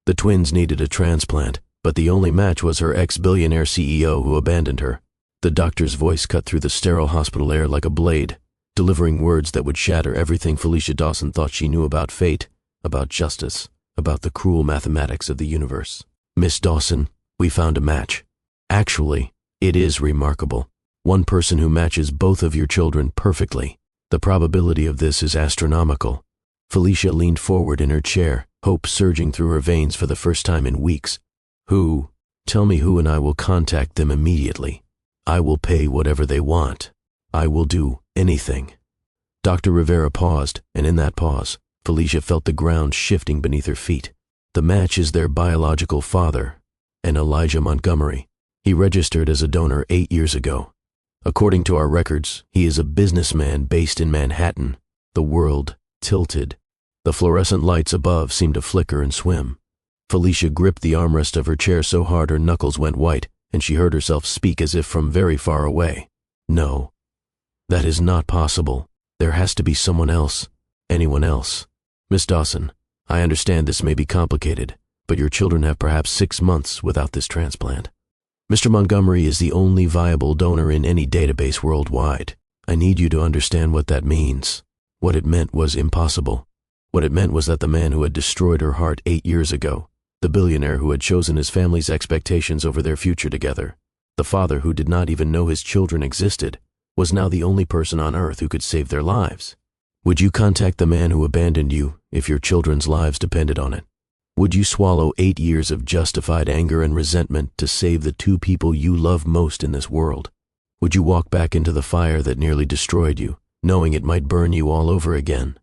The twins needed a transplant, but the only match was her ex-billionaire CEO who abandoned her. The doctor's voice cut through the sterile hospital air like a blade, delivering words that would shatter everything Felicia Dawson thought she knew about fate, about justice, about the cruel mathematics of the universe. Miss Dawson, we found a match. Actually, it is remarkable. One person who matches both of your children perfectly. The probability of this is astronomical. Felicia leaned forward in her chair, hope surging through her veins for the first time in weeks. Who? Tell me who and I will contact them immediately. I will pay whatever they want. I will do anything. Dr. Rivera paused, and in that pause, Felicia felt the ground shifting beneath her feet. The match is their biological father, an Elijah Montgomery. He registered as a donor 8 years ago. According to our records, he is a businessman based in Manhattan. The world tilted. The fluorescent lights above seemed to flicker and swim. Felicia gripped the armrest of her chair so hard her knuckles went white, and she heard herself speak as if from very far away. No, that is not possible. There has to be someone else. Anyone else. Miss Dawson, I understand this may be complicated, but your children have perhaps 6 months without this transplant. Mr. Montgomery is the only viable donor in any database worldwide. I need you to understand what that means. What it meant was impossible. What it meant was that the man who had destroyed her heart 8 years ago, the billionaire who had chosen his family's expectations over their future together, the father who did not even know his children existed, was now the only person on earth who could save their lives. Would you contact the man who abandoned you if your children's lives depended on it? Would you swallow 8 years of justified anger and resentment to save the 2 people you love most in this world? Would you walk back into the fire that nearly destroyed you, knowing it might burn you all over again?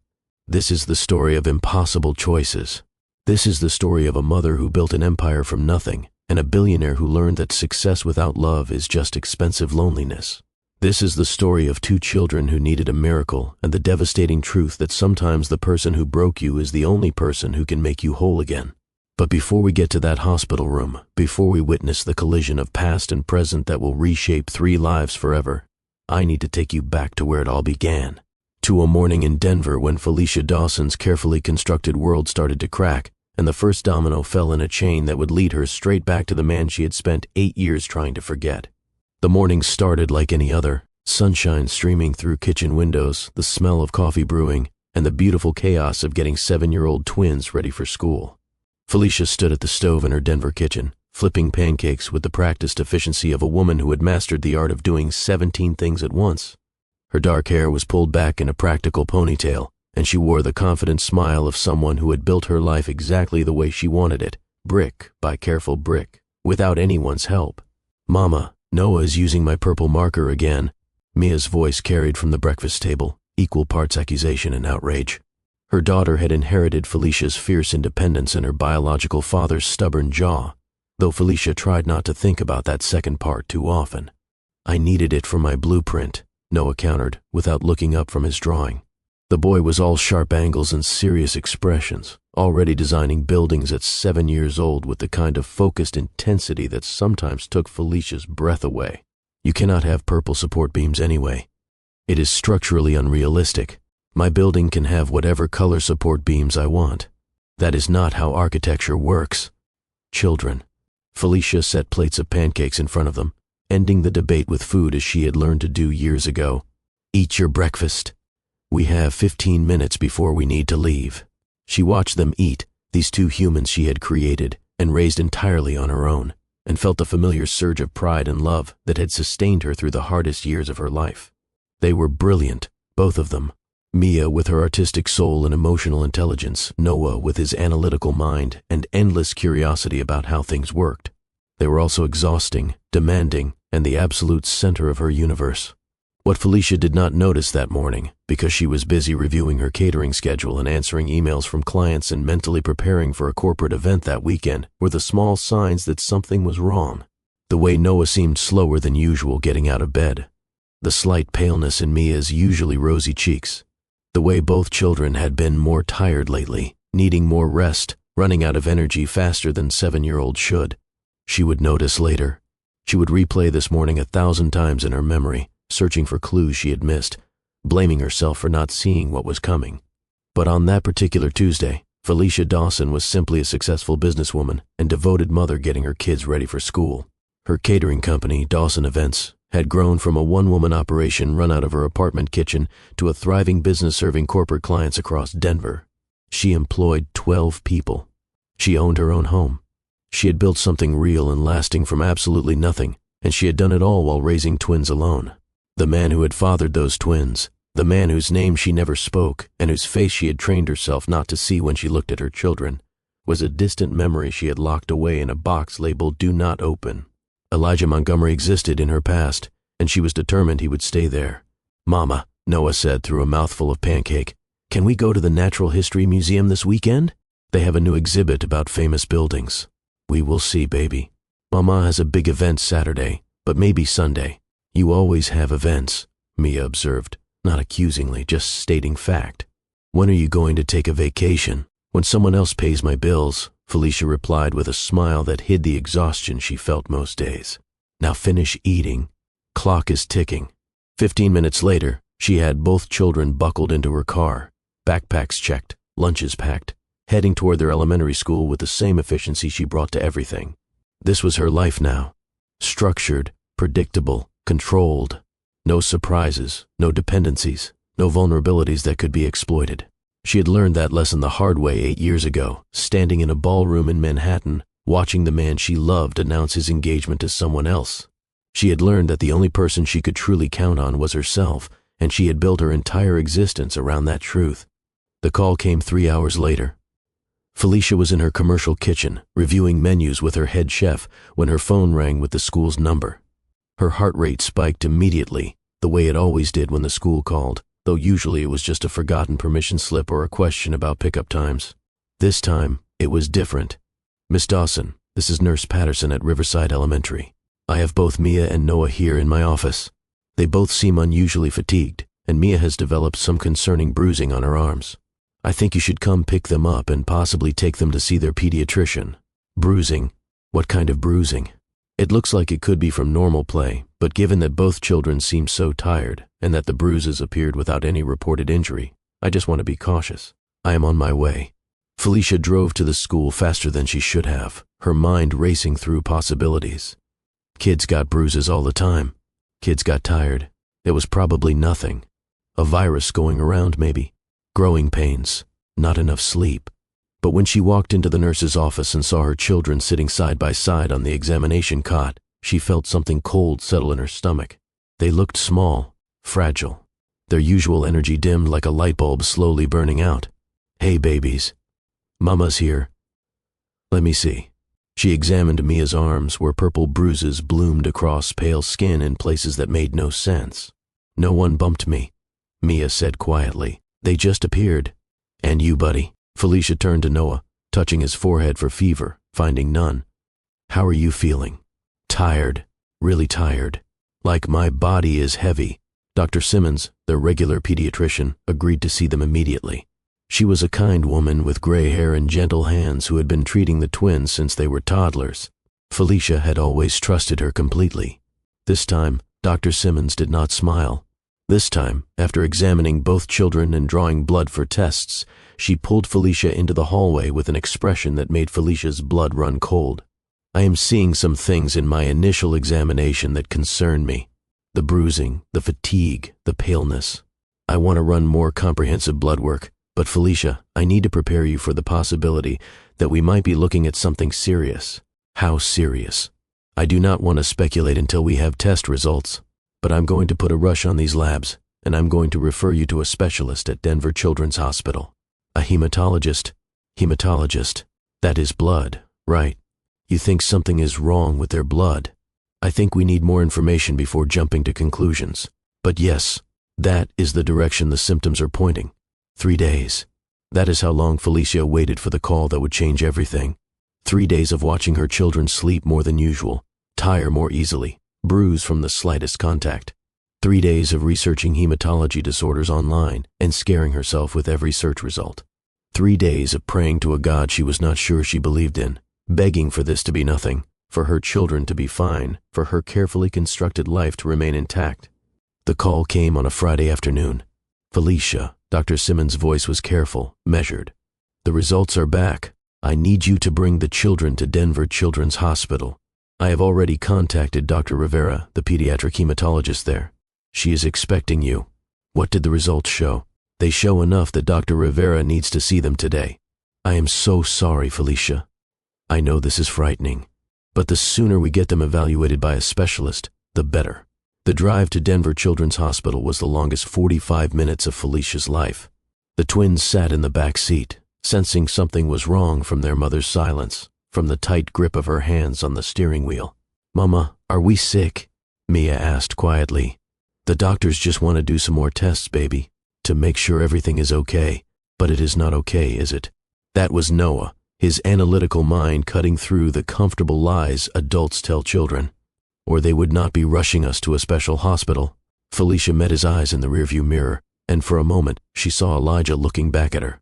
This is the story of impossible choices. This is the story of a mother who built an empire from nothing, and a billionaire who learned that success without love is just expensive loneliness. This is the story of 2 children who needed a miracle and the devastating truth that sometimes the person who broke you is the only person who can make you whole again. But before we get to that hospital room, before we witness the collision of past and present that will reshape 3 lives forever, I need to take you back to where it all began. To a morning in Denver when Felicia Dawson's carefully constructed world started to crack, and the first domino fell in a chain that would lead her straight back to the man she had spent 8 years trying to forget. The morning started like any other, sunshine streaming through kitchen windows, the smell of coffee brewing, and the beautiful chaos of getting 7-year-old twins ready for school. Felicia stood at the stove in her Denver kitchen, flipping pancakes with the practiced efficiency of a woman who had mastered the art of doing 17 things at once. Her dark hair was pulled back in a practical ponytail, and she wore the confident smile of someone who had built her life exactly the way she wanted it, brick by careful brick, without anyone's help. Mama, Noah is using my purple marker again. Mia's voice carried from the breakfast table, equal parts accusation and outrage. Her daughter had inherited Felicia's fierce independence and her biological father's stubborn jaw, though Felicia tried not to think about that second part too often. I needed it for my blueprint, Noah countered, without looking up from his drawing. The boy was all sharp angles and serious expressions, already designing buildings at 7 years old with the kind of focused intensity that sometimes took Felicia's breath away. You cannot have purple support beams anyway. It is structurally unrealistic. My building can have whatever color support beams I want. That is not how architecture works. Children. Felicia set plates of pancakes in front of them, ending the debate with food as she had learned to do years ago. Eat your breakfast. We have 15 minutes before we need to leave. She watched them eat, these 2 humans she had created and raised entirely on her own, and felt the familiar surge of pride and love that had sustained her through the hardest years of her life. They were brilliant, both of them. Mia with her artistic soul and emotional intelligence, Noah with his analytical mind and endless curiosity about how things worked. They were also exhausting, demanding, and the absolute center of her universe. What Felicia did not notice that morning, because she was busy reviewing her catering schedule and answering emails from clients and mentally preparing for a corporate event that weekend, were the small signs that something was wrong. The way Noah seemed slower than usual getting out of bed. The slight paleness in Mia's usually rosy cheeks. The way both children had been more tired lately, needing more rest, running out of energy faster than 7-year-olds should. She would notice later. She would replay this morning 1,000 times in her memory, searching for clues she had missed, blaming herself for not seeing what was coming. But on that particular Tuesday, Felicia Dawson was simply a successful businesswoman and devoted mother getting her kids ready for school. Her catering company, Dawson Events, had grown from a one-woman operation run out of her apartment kitchen to a thriving business serving corporate clients across Denver. She employed 12 people. She owned her own home. She had built something real and lasting from absolutely nothing, and she had done it all while raising twins alone. The man who had fathered those twins, the man whose name she never spoke and whose face she had trained herself not to see when she looked at her children, was a distant memory she had locked away in a box labeled "Do Not Open." Elijah Montgomery existed in her past, and she was determined he would stay there. "Mama," Noah said through a mouthful of pancake, "can we go to the Natural History Museum this weekend? They have a new exhibit about famous buildings." "We will see, baby. Mama has a big event Saturday, but maybe Sunday." "You always have events," Mia observed, not accusingly, just stating fact. "When are you going to take a vacation?" "When someone else pays my bills," Felicia replied with a smile that hid the exhaustion she felt most days. "Now finish eating. Clock is ticking." 15 minutes later, she had both children buckled into her car, backpacks checked, lunches packed, heading toward their elementary school with the same efficiency she brought to everything. This was her life now. Structured, predictable, controlled. No surprises, no dependencies, no vulnerabilities that could be exploited. She had learned that lesson the hard way 8 years ago, standing in a ballroom in Manhattan, watching the man she loved announce his engagement to someone else. She had learned that the only person she could truly count on was herself, and she had built her entire existence around that truth. The call came 3 hours later. Felicia was in her commercial kitchen, reviewing menus with her head chef, when her phone rang with the school's number. Her heart rate spiked immediately, the way it always did when the school called, though usually it was just a forgotten permission slip or a question about pickup times. This time, it was different. "Miss Dawson, this is Nurse Patterson at Riverside Elementary. I have both Mia and Noah here in my office. They both seem unusually fatigued, and Mia has developed some concerning bruising on her arms. I think you should come pick them up and possibly take them to see their pediatrician." "Bruising? What kind of bruising?" "It looks like it could be from normal play, but given that both children seem so tired and that the bruises appeared without any reported injury, I just want to be cautious. I am on my way." Felicia drove to the school faster than she should have, her mind racing through possibilities. Kids got bruises all the time. Kids got tired. It was probably nothing. A virus going around, maybe. Growing pains. Not enough sleep. But when she walked into the nurse's office and saw her children sitting side by side on the examination cot, she felt something cold settle in her stomach. They looked small, fragile. Their usual energy dimmed like a light bulb slowly burning out. "Hey, babies. Mama's here. Let me see." She examined Mia's arms, where purple bruises bloomed across pale skin in places that made no sense. "No one bumped me," Mia said quietly. "They just appeared." "And you, buddy?" Felicia turned to Noah, touching his forehead for fever, finding none. "How are you feeling?" "Tired. Really tired. Like my body is heavy." Dr. Simmons, their regular pediatrician, agreed to see them immediately. She was a kind woman with gray hair and gentle hands who had been treating the twins since they were toddlers. Felicia had always trusted her completely. This time, Dr. Simmons did not smile. This time, after examining both children and drawing blood for tests, she pulled Felicia into the hallway with an expression that made Felicia's blood run cold. "I am seeing some things in my initial examination that concern me. The bruising, the fatigue, the paleness. I want to run more comprehensive blood work, but Felicia, I need to prepare you for the possibility that we might be looking at something serious." "How serious?" "I do not want to speculate until we have test results. But I'm going to put a rush on these labs, and I'm going to refer you to a specialist at Denver Children's Hospital." "A hematologist?" "Hematologist. That is blood, right? You think something is wrong with their blood. I think we need more information before jumping to conclusions. But yes, that is the direction the symptoms are pointing. 3 days. That is how long Felicia waited for the call that would change everything. 3 days of watching her children sleep more than usual, tire more easily, bruise from the slightest contact. 3 days of researching hematology disorders online and scaring herself with every search result. 3 days of praying to a God she was not sure she believed in, begging for this to be nothing, for her children to be fine, for her carefully constructed life to remain intact. The call came on a Friday afternoon. "Felicia," Dr. Simmons' voice was careful, measured. The results are back. I need you to bring the children to Denver Children's Hospital. I have already contacted Dr. Rivera, the pediatric hematologist there. She is expecting you. What did the results show? They show enough that Dr. Rivera needs to see them today. I am so sorry, Felicia. I know this is frightening, but the sooner we get them evaluated by a specialist, the better. The drive to Denver Children's Hospital was the longest 45 minutes of Felicia's life. The twins sat in the back seat, sensing something was wrong from their mother's silence, from the tight grip of her hands on the steering wheel. "Mama, are we sick?" Mia asked quietly. "The doctors just want to do some more tests, baby, to make sure everything is okay. But it is not okay, is it?" That was Noah, his analytical mind cutting through the comfortable lies adults tell children. "Or they would not be rushing us to a special hospital." Felicia met his eyes in the rearview mirror, and for a moment she saw Elijah looking back at her.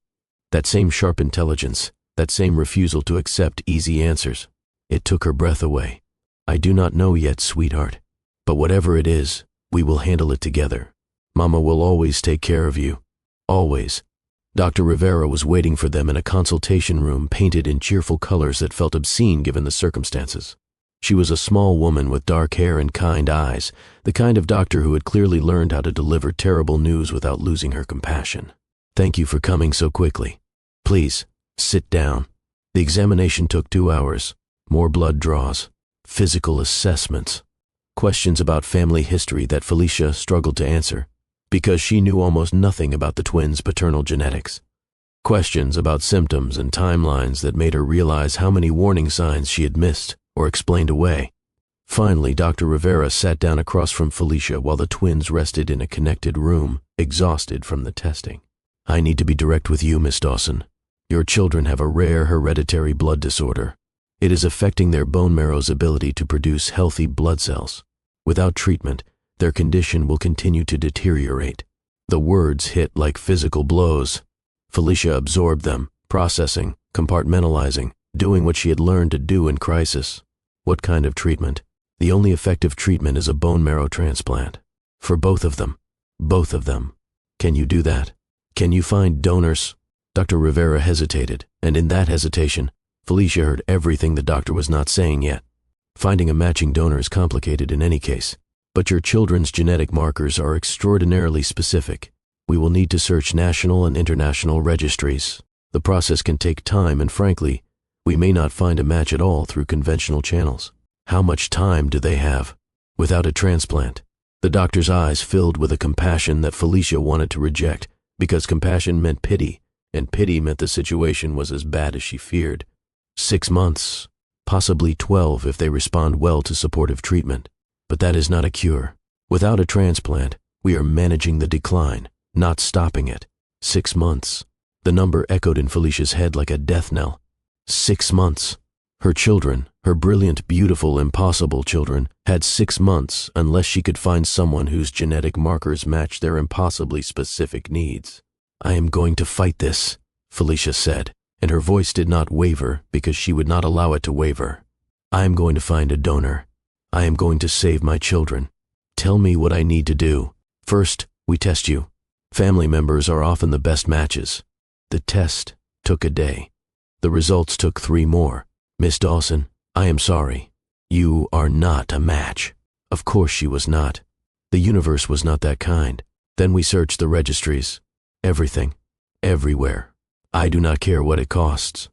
That same sharp intelligence, that same refusal to accept easy answers. It took her breath away. "I do not know yet, sweetheart. But whatever it is, we will handle it together. Mama will always take care of you. Always." Dr. Rivera was waiting for them in a consultation room painted in cheerful colors that felt obscene given the circumstances. She was a small woman with dark hair and kind eyes, the kind of doctor who had clearly learned how to deliver terrible news without losing her compassion. "Thank you for coming so quickly. Please, sit down." The examination took 2 hours. More blood draws, physical assessments, questions about family history that Felicia struggled to answer, because she knew almost nothing about the twins' paternal genetics. Questions about symptoms and timelines that made her realize how many warning signs she had missed or explained away. Finally, Dr. Rivera sat down across from Felicia while the twins rested in a connected room, exhausted from the testing. "I need to be direct with you, Miss Dawson. Your children have a rare hereditary blood disorder. It is affecting their bone marrow's ability to produce healthy blood cells. Without treatment, their condition will continue to deteriorate." The words hit like physical blows. Felicia absorbed them, processing, compartmentalizing, doing what she had learned to do in crisis. What kind of treatment? The only effective treatment is a bone marrow transplant. For both of them. Both of them. Can you do that? Can you find donors? Dr. Rivera hesitated, and in that hesitation, Felicia heard everything the doctor was not saying yet. Finding a matching donor is complicated in any case, but your children's genetic markers are extraordinarily specific. We will need to search national and international registries. The process can take time, and frankly, we may not find a match at all through conventional channels. How much time do they have? Without a transplant? The doctor's eyes filled with a compassion that Felicia wanted to reject, because compassion meant pity, and pity meant the situation was as bad as she feared. 6 months, possibly 12 if they respond well to supportive treatment. But that is not a cure. Without a transplant, we are managing the decline, not stopping it. 6 months. The number echoed in Felicia's head like a death knell. 6 months. Her children, her brilliant, beautiful, impossible children, had 6 months unless she could find someone whose genetic markers matched their impossibly specific needs. "I am going to fight this," Felicia said, and her voice did not waver because she would not allow it to waver. "I am going to find a donor. I am going to save my children. Tell me what I need to do. First, we test you. Family members are often the best matches." The test took a day. The results took 3 more. "Miss Dawson, I am sorry. You are not a match." Of course she was not. The universe was not that kind. Then we searched the registries. Everything. Everywhere. I do not care what it costs.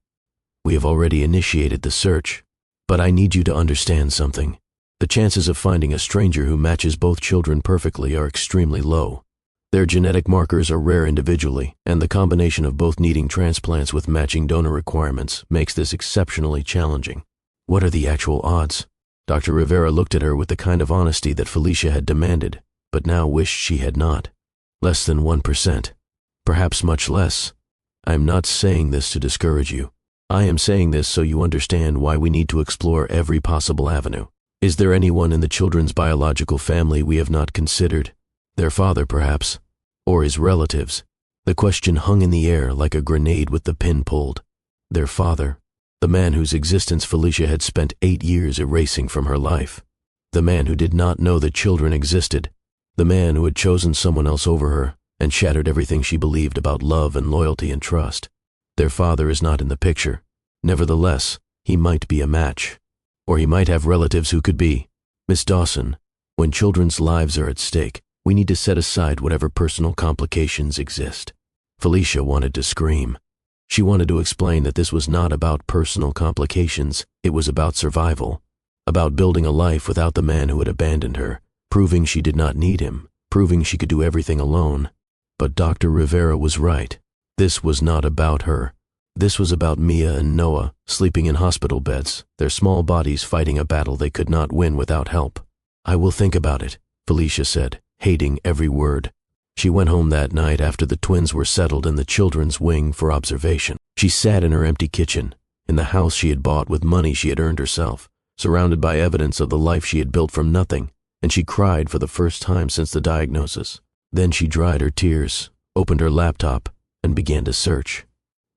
We have already initiated the search. But I need you to understand something. The chances of finding a stranger who matches both children perfectly are extremely low. Their genetic markers are rare individually, and the combination of both needing transplants with matching donor requirements makes this exceptionally challenging. What are the actual odds? Dr. Rivera looked at her with the kind of honesty that Felicia had demanded, but now wished she had not. Less than 1%. Perhaps much less. I am not saying this to discourage you. I am saying this so you understand why we need to explore every possible avenue. Is there anyone in the children's biological family we have not considered? Their father, perhaps, or his relatives. The question hung in the air like a grenade with the pin pulled. Their father, the man whose existence Felicia had spent 8 years erasing from her life. The man who did not know that children existed. The man who had chosen someone else over her and shattered everything she believed about love and loyalty and trust. Their father is not in the picture. Nevertheless, he might be a match. Or he might have relatives who could be. Miss Dawson, when children's lives are at stake, we need to set aside whatever personal complications exist. Felicia wanted to scream. She wanted to explain that this was not about personal complications, it was about survival. About building a life without the man who had abandoned her, proving she did not need him, proving she could do everything alone. But Dr. Rivera was right. This was not about her. This was about Mia and Noah, sleeping in hospital beds, their small bodies fighting a battle they could not win without help. "I will think about it," Felicia said, hating every word. She went home that night after the twins were settled in the children's wing for observation. She sat in her empty kitchen, in the house she had bought with money she had earned herself, surrounded by evidence of the life she had built from nothing, and she cried for the first time since the diagnosis. Then she dried her tears, opened her laptop, and began to search.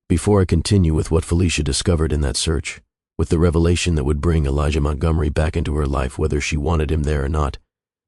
Before I continue with what Felicia discovered in that search, with the revelation that would bring Elijah Montgomery back into her life whether she wanted him there or not,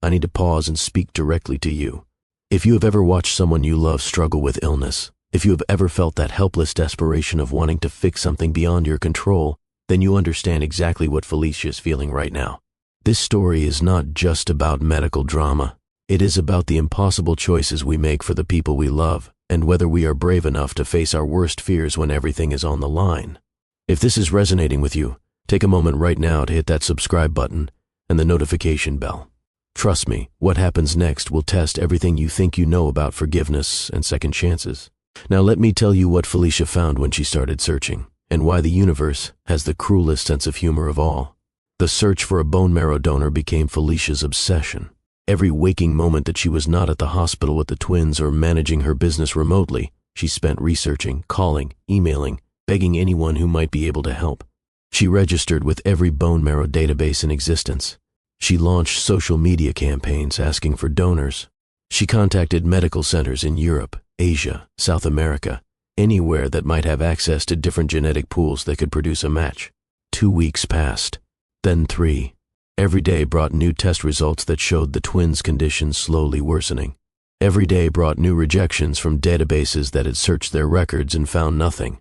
I need to pause and speak directly to you. If you have ever watched someone you love struggle with illness, if you have ever felt that helpless desperation of wanting to fix something beyond your control, then you understand exactly what Felicia is feeling right now. This story is not just about medical drama. It is about the impossible choices we make for the people we love, and whether we are brave enough to face our worst fears when everything is on the line. If this is resonating with you, take a moment right now to hit that subscribe button and the notification bell. Trust me, what happens next will test everything you think you know about forgiveness and second chances. Now let me tell you what Felicia found when she started searching, and why the universe has the cruelest sense of humor of all. The search for a bone marrow donor became Felicia's obsession. Every waking moment that she was not at the hospital with the twins or managing her business remotely, she spent researching, calling, emailing, begging anyone who might be able to help. She registered with every bone marrow database in existence. She launched social media campaigns asking for donors. She contacted medical centers in Europe, Asia, South America, anywhere that might have access to different genetic pools that could produce a match. 2 weeks passed, then 3. Every day brought new test results that showed the twins' condition slowly worsening. Every day brought new rejections from databases that had searched their records and found nothing.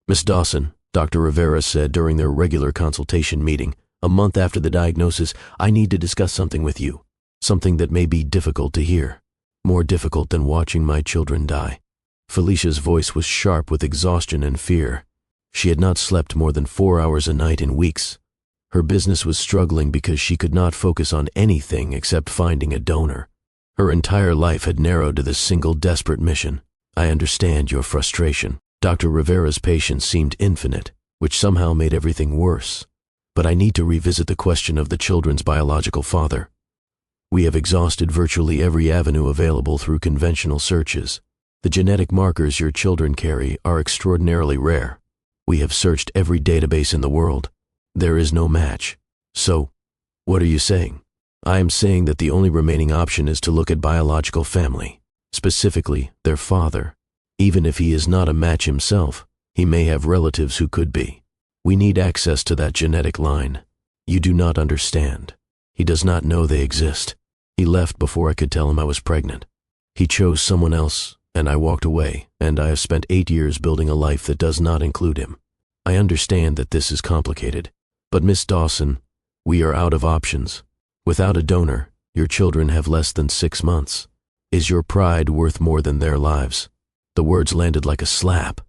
"Miss Dawson," Dr. Rivera said during their regular consultation meeting, a month after the diagnosis, "I need to discuss something with you. Something that may be difficult to hear. More difficult than watching my children die." Felicia's voice was sharp with exhaustion and fear. She had not slept more than 4 hours a night in weeks. Her business was struggling because she could not focus on anything except finding a donor. Her entire life had narrowed to this single desperate mission. "I understand your frustration." Dr. Rivera's patience seemed infinite, which somehow made everything worse. "But I need to revisit the question of the children's biological father. We have exhausted virtually every avenue available through conventional searches. The genetic markers your children carry are extraordinarily rare. We have searched every database in the world. There is no match. So, what are you saying?" "I am saying that the only remaining option is to look at biological family, specifically their father. Even if he is not a match himself, he may have relatives who could be. We need access to that genetic line. You do not understand. He does not know they exist. He left before I could tell him I was pregnant. He chose someone else, and I walked away, and I have spent 8 years building a life that does not include him. I understand that this is complicated, but Miss Dawson, we are out of options. Without a donor, your children have less than 6 months. Is your pride worth more than their lives?" The words landed like a slap.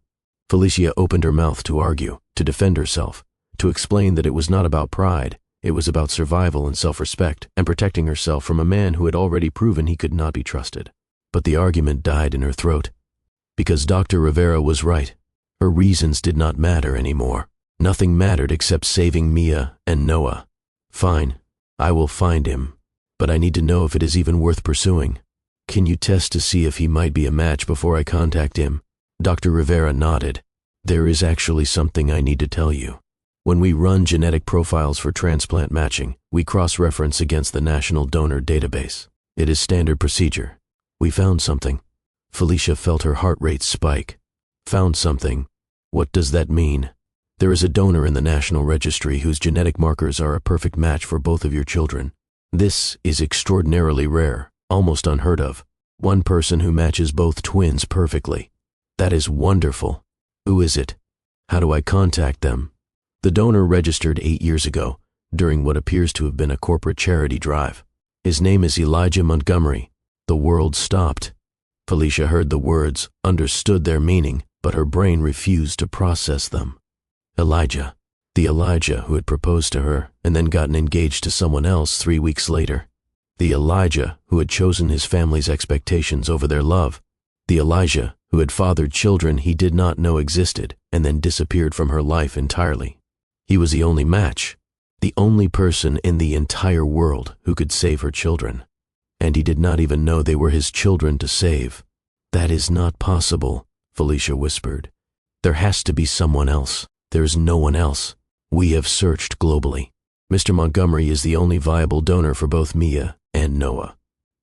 Felicia opened her mouth to argue, to defend herself, to explain that it was not about pride, it was about survival and self-respect, and protecting herself from a man who had already proven he could not be trusted. But the argument died in her throat. Because Dr. Rivera was right. Her reasons did not matter anymore. Nothing mattered except saving Mia and Noah. "Fine, I will find him, but I need to know if it is even worth pursuing. Can you test to see if he might be a match before I contact him?" Dr. Rivera nodded. "There is actually something I need to tell you. When we run genetic profiles for transplant matching, we cross-reference against the National Donor Database. It is standard procedure. We found something." Felicia felt her heart rate spike. "Found something? What does that mean?" "There is a donor in the National Registry whose genetic markers are a perfect match for both of your children. This is extraordinarily rare, almost unheard of. One person who matches both twins perfectly. That is wonderful. Who is it? How do I contact them? The donor registered 8 years ago, during what appears to have been a corporate charity drive. His name is Elijah Montgomery. The world stopped. Felicia heard the words, understood their meaning, but her brain refused to process them. Elijah. The Elijah who had proposed to her and then gotten engaged to someone else 3 weeks later. The Elijah who had chosen his family's expectations over their love. The Elijah who had fathered children he did not know existed and then disappeared from her life entirely. He was the only match, the only person in the entire world who could save her children. And he did not even know they were his children to save. That is not possible, Felicia whispered. There has to be someone else. There is no one else. We have searched globally. Mr. Montgomery is the only viable donor for both Mia and Noah.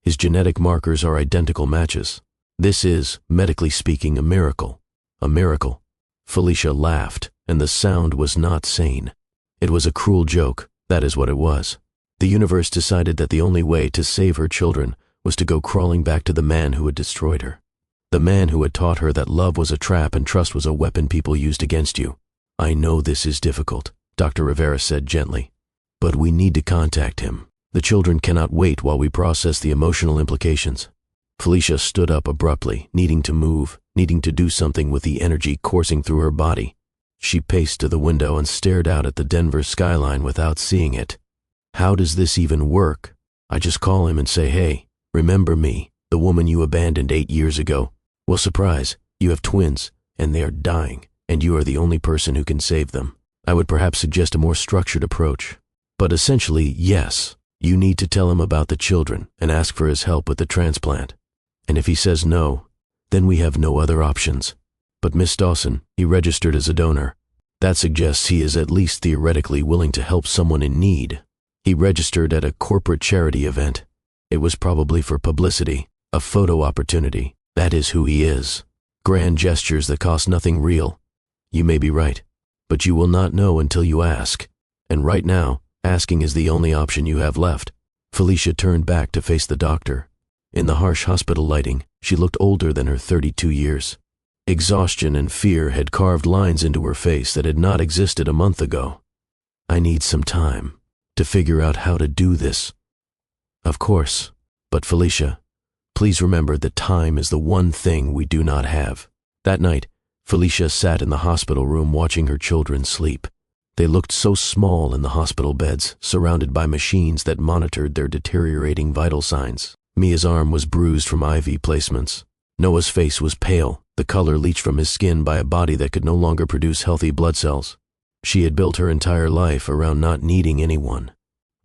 His genetic markers are identical matches. This is, medically speaking, a miracle. A miracle. Felicia laughed, and the sound was not sane. It was a cruel joke, that is what it was. The universe decided that the only way to save her children was to go crawling back to the man who had destroyed her. The man who had taught her that love was a trap and trust was a weapon people used against you. I know this is difficult, Dr. Rivera said gently. But we need to contact him. The children cannot wait while we process the emotional implications. Felicia stood up abruptly, needing to move, needing to do something with the energy coursing through her body. She paced to the window and stared out at the Denver skyline without seeing it. How does this even work? I just call him and say, hey, remember me, the woman you abandoned 8 years ago? Well, surprise, you have twins, and they are dying, and you are the only person who can save them. I would perhaps suggest a more structured approach. But essentially, yes, you need to tell him about the children and ask for his help with the transplant. And if he says no, then we have no other options. But Miss Dawson, he registered as a donor. That suggests he is at least theoretically willing to help someone in need. He registered at a corporate charity event. It was probably for publicity, a photo opportunity. That is who he is. Grand gestures that cost nothing real. You may be right, but you will not know until you ask. And right now, asking is the only option you have left. Felicia turned back to face the doctor. In the harsh hospital lighting, she looked older than her 32 years. Exhaustion and fear had carved lines into her face that had not existed a month ago. I need some time to figure out how to do this. Of course, but Felicia, please remember that time is the one thing we do not have. That night, Felicia sat in the hospital room watching her children sleep. They looked so small in the hospital beds, surrounded by machines that monitored their deteriorating vital signs. Mia's arm was bruised from IV placements. Noah's face was pale, the color leached from his skin by a body that could no longer produce healthy blood cells. She had built her entire life around not needing anyone,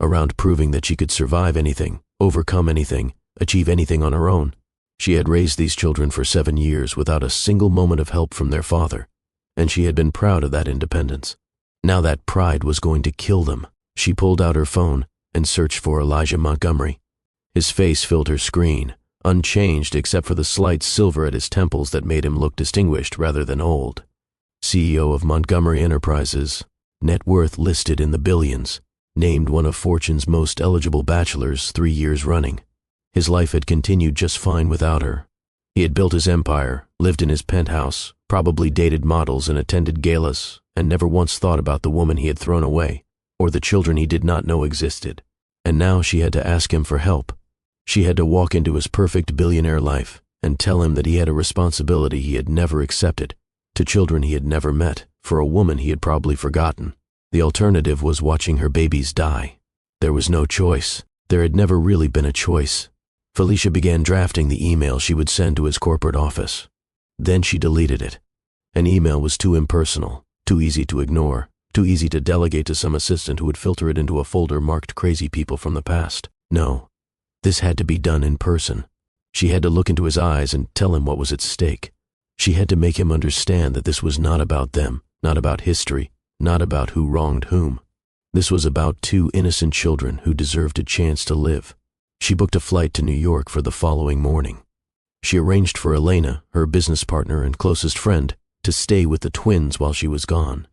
around proving that she could survive anything, overcome anything, achieve anything on her own. She had raised these children for 7 years without a single moment of help from their father, and she had been proud of that independence. Now that pride was going to kill them. She pulled out her phone and searched for Elijah Montgomery. His face filled her screen, unchanged except for the slight silver at his temples that made him look distinguished rather than old. CEO of Montgomery Enterprises, net worth listed in the billions, named one of Fortune's most eligible bachelors 3 years running. His life had continued just fine without her. He had built his empire, lived in his penthouse, probably dated models and attended galas, and never once thought about the woman he had thrown away, or the children he did not know existed. And now she had to ask him for help. She had to walk into his perfect billionaire life and tell him that he had a responsibility he had never accepted, to children he had never met, for a woman he had probably forgotten. The alternative was watching her babies die. There was no choice. There had never really been a choice. Felicia began drafting the email she would send to his corporate office. Then she deleted it. An email was too impersonal, too easy to ignore, too easy to delegate to some assistant who would filter it into a folder marked crazy people from the past. No, this had to be done in person. She had to look into his eyes and tell him what was at stake. She had to make him understand that this was not about them, not about history, not about who wronged whom. This was about 2 innocent children who deserved a chance to live. She booked a flight to New York for the following morning. She arranged for Elena, her business partner and closest friend, to stay with the twins while she was gone.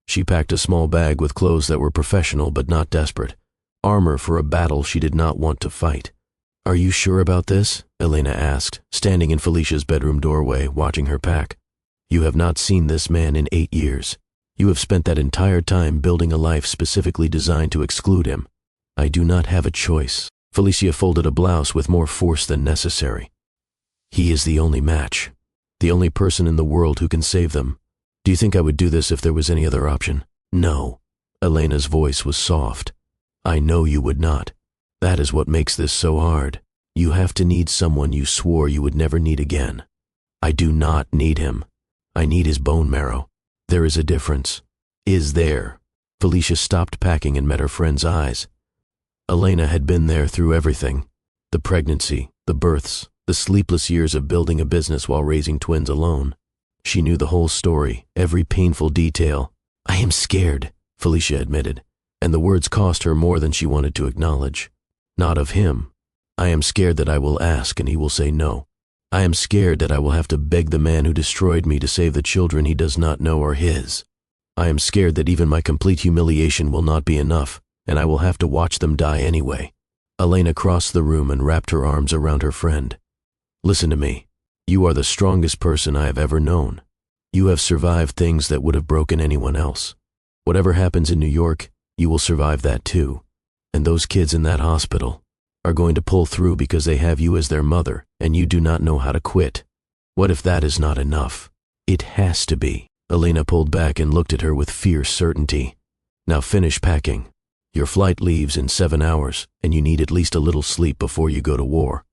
She packed a small bag with clothes that were professional but not desperate, armor for a battle she did not want to fight. Are you sure about this? Elena asked, standing in Felicia's bedroom doorway, watching her pack. You have not seen this man in 8 years. You have spent that entire time building a life specifically designed to exclude him. I do not have a choice. Felicia folded a blouse with more force than necessary. He is the only match. The only person in the world who can save them. Do you think I would do this if there was any other option? No. Elena's voice was soft. I know you would not. That is what makes this so hard. You have to need someone you swore you would never need again. I do not need him. I need his bone marrow. There is a difference. Is there? Felicia stopped packing and met her friend's eyes. Elena had been there through everything. The pregnancy, the births, the sleepless years of building a business while raising twins alone. She knew the whole story, every painful detail. I am scared, Felicia admitted, and the words cost her more than she wanted to acknowledge. Not of him. I am scared that I will ask and he will say no. I am scared that I will have to beg the man who destroyed me to save the children he does not know are his. I am scared that even my complete humiliation will not be enough, and I will have to watch them die anyway. Elena crossed the room and wrapped her arms around her friend. Listen to me. You are the strongest person I have ever known. You have survived things that would have broken anyone else. Whatever happens in New York, you will survive that too. And those kids in that hospital are going to pull through because they have you as their mother, and you do not know how to quit. What if that is not enough? It has to be. Elena pulled back and looked at her with fierce certainty. Now finish packing. Your flight leaves in 7 hours, and you need at least a little sleep before you go to war.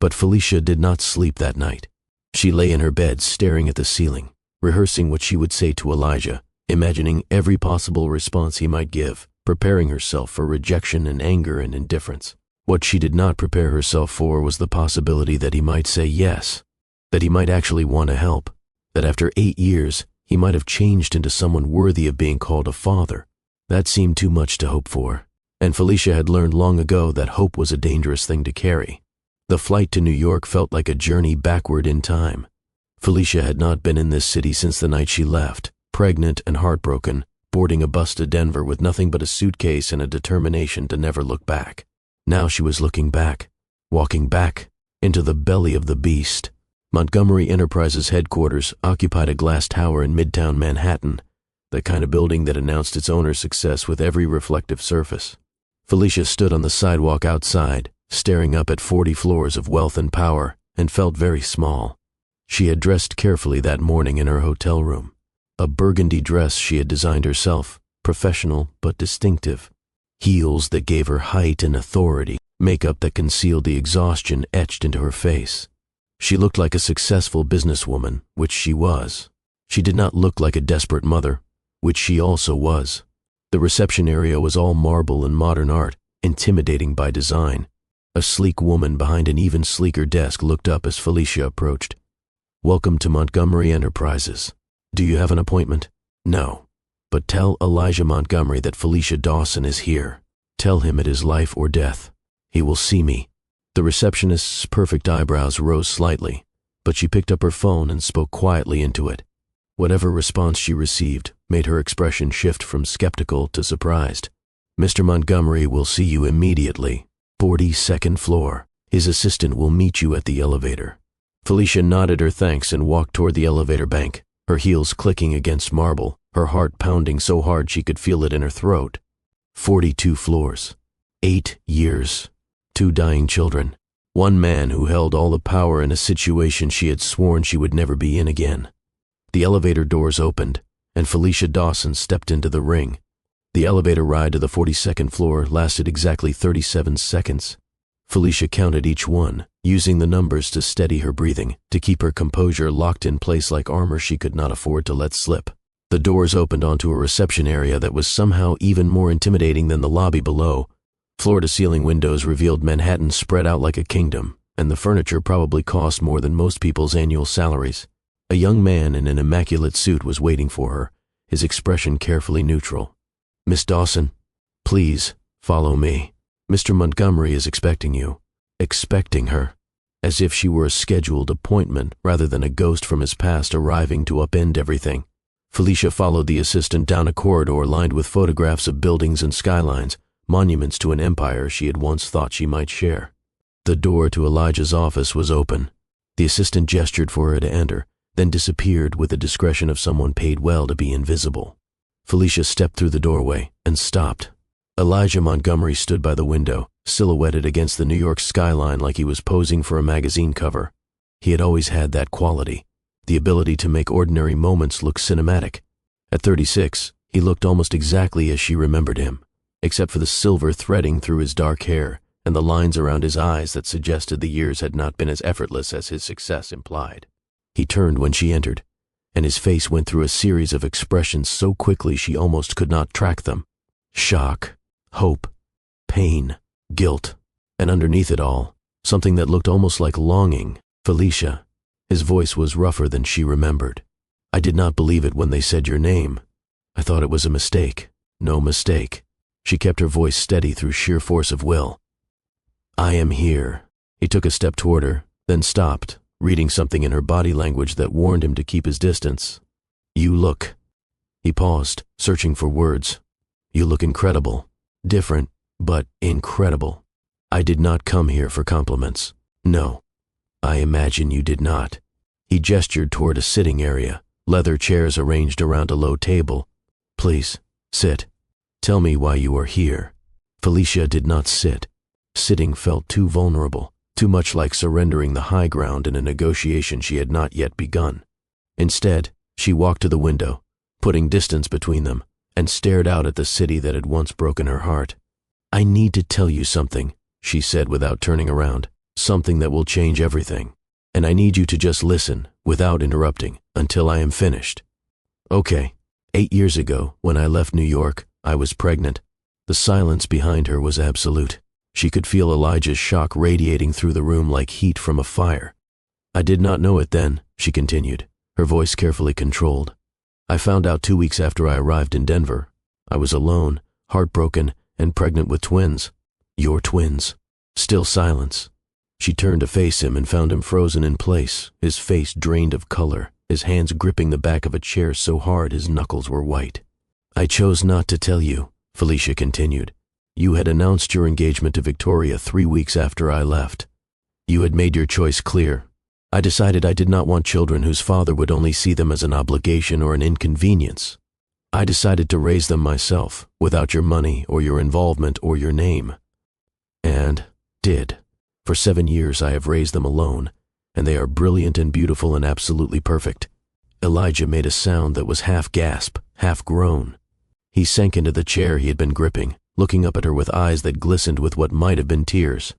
But Felicia did not sleep that night. She lay in her bed staring at the ceiling, rehearsing what she would say to Elijah, imagining every possible response he might give, preparing herself for rejection and anger and indifference. What she did not prepare herself for was the possibility that he might say yes, that he might actually want to help, that after 8 years, he might have changed into someone worthy of being called a father. That seemed too much to hope for, and Felicia had learned long ago that hope was a dangerous thing to carry. The flight to New York felt like a journey backward in time. Felicia had not been in this city since the night she left, pregnant and heartbroken, boarding a bus to Denver with nothing but a suitcase and a determination to never look back. Now she was looking back, walking back, into the belly of the beast. Montgomery Enterprises headquarters occupied a glass tower in Midtown Manhattan, the kind of building that announced its owner's success with every reflective surface. Felicia stood on the sidewalk outside, staring up at 40 floors of wealth and power, and felt very small. She had dressed carefully that morning in her hotel room. A burgundy dress she had designed herself, professional but distinctive. Heels that gave her height and authority, makeup that concealed the exhaustion etched into her face. She looked like a successful businesswoman, which she was. She did not look like a desperate mother, which she also was. The reception area was all marble and modern art, intimidating by design. A sleek woman behind an even sleeker desk looked up as Felicia approached. Welcome to Montgomery Enterprises. Do you have an appointment? No. But tell Elijah Montgomery that Felicia Dawson is here. Tell him it is life or death. He will see me. The receptionist's perfect eyebrows rose slightly, but she picked up her phone and spoke quietly into it. Whatever response she received made her expression shift from skeptical to surprised. Mr. Montgomery will see you immediately. 42nd floor. His assistant will meet you at the elevator. Felicia nodded her thanks and walked toward the elevator bank, her heels clicking against marble, her heart pounding so hard she could feel it in her throat. 42 floors. 8 years. 2 dying children. One man who held all the power in a situation she had sworn she would never be in again. The elevator doors opened, and Felicia Dawson stepped into the ring. The elevator ride to the 42nd floor lasted exactly 37 seconds. Felicia counted each one, using the numbers to steady her breathing, to keep her composure locked in place like armor she could not afford to let slip. The doors opened onto a reception area that was somehow even more intimidating than the lobby below. Floor-to-ceiling windows revealed Manhattan spread out like a kingdom, and the furniture probably cost more than most people's annual salaries. A young man in an immaculate suit was waiting for her, his expression carefully neutral. Miss Dawson, please follow me. Mr. Montgomery is expecting you. Expecting her. As if she were a scheduled appointment rather than a ghost from his past arriving to upend everything. Felicia followed the assistant down a corridor lined with photographs of buildings and skylines, monuments to an empire she had once thought she might share. The door to Elijah's office was open. The assistant gestured for her to enter, then disappeared with the discretion of someone paid well to be invisible. Felicia stepped through the doorway and stopped. Elijah Montgomery stood by the window, silhouetted against the New York skyline like he was posing for a magazine cover. He had always had that quality, the ability to make ordinary moments look cinematic. At 36, he looked almost exactly as she remembered him, except for the silver threading through his dark hair and the lines around his eyes that suggested the years had not been as effortless as his success implied. He turned when she entered, and his face went through a series of expressions so quickly she almost could not track them. Shock, hope, pain, guilt, and underneath it all, something that looked almost like longing. Felicia. His voice was rougher than she remembered. I did not believe it when they said your name. I thought it was a mistake. No mistake. She kept her voice steady through sheer force of will. I am here. He took a step toward her, then stopped, reading something in her body language that warned him to keep his distance. You look. He paused, searching for words. You look incredible. Different, but incredible. I did not come here for compliments. No. I imagine you did not. He gestured toward a sitting area, leather chairs arranged around a low table. Please, sit. Tell me why you are here. Felicia did not sit. Sitting felt too vulnerable, too much like surrendering the high ground in a negotiation she had not yet begun. Instead, she walked to the window, putting distance between them, and stared out at the city that had once broken her heart. I need to tell you something, she said without turning around. Something that will change everything. And I need you to just listen, without interrupting, until I am finished. Okay. 8 years ago, when I left New York, I was pregnant. The silence behind her was absolute. She could feel Elijah's shock radiating through the room like heat from a fire. I did not know it then, she continued, her voice carefully controlled. I found out 2 weeks after I arrived in Denver. I was alone, heartbroken, and pregnant with twins. Your twins. Still silence. She turned to face him and found him frozen in place, his face drained of color, his hands gripping the back of a chair so hard his knuckles were white. I chose not to tell you, Felicia continued. You had announced your engagement to Victoria 3 weeks after I left. You had made your choice clear. I decided I did not want children whose father would only see them as an obligation or an inconvenience. I decided to raise them myself, without your money or your involvement or your name. And did. For 7 years I have raised them alone, and they are brilliant and beautiful and absolutely perfect. Elijah made a sound that was half gasp, half groan. He sank into the chair he had been gripping, looking up at her with eyes that glistened with what might have been tears.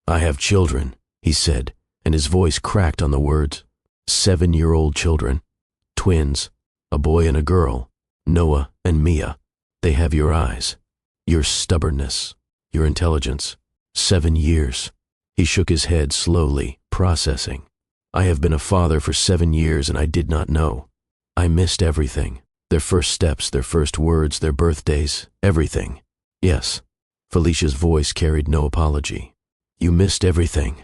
I have children, he said, and his voice cracked on the words. 7-year-old children. Twins. A boy and a girl. Noah and Mia. They have your eyes. Your stubbornness. Your intelligence. 7 years. He shook his head slowly, processing. I have been a father for 7 years and I did not know. I missed everything. Their first steps, their first words, their birthdays, everything. Yes. Felicia's voice carried no apology. You missed everything.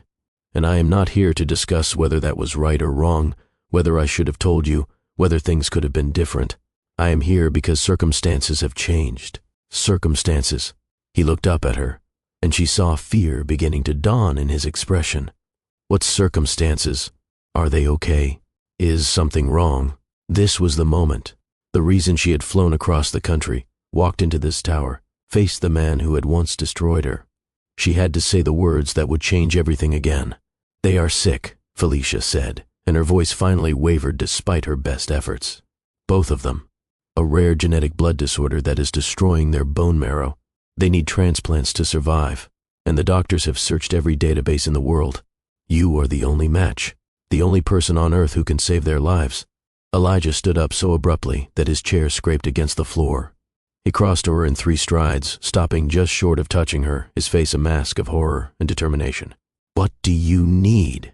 And I am not here to discuss whether that was right or wrong, whether I should have told you, whether things could have been different. I am here because circumstances have changed. Circumstances. He looked up at her, and she saw fear beginning to dawn in his expression. What circumstances? Are they okay? Is something wrong? This was the moment. The reason she had flown across the country, walked into this tower, faced the man who had once destroyed her. She had to say the words that would change everything again. They are sick, Felicia said, and her voice finally wavered despite her best efforts. Both of them. A rare genetic blood disorder that is destroying their bone marrow. They need transplants to survive, and the doctors have searched every database in the world. You are the only match, the only person on earth who can save their lives. Elijah stood up so abruptly that his chair scraped against the floor. He crossed to her in 3 strides, stopping just short of touching her, his face a mask of horror and determination. What do you need?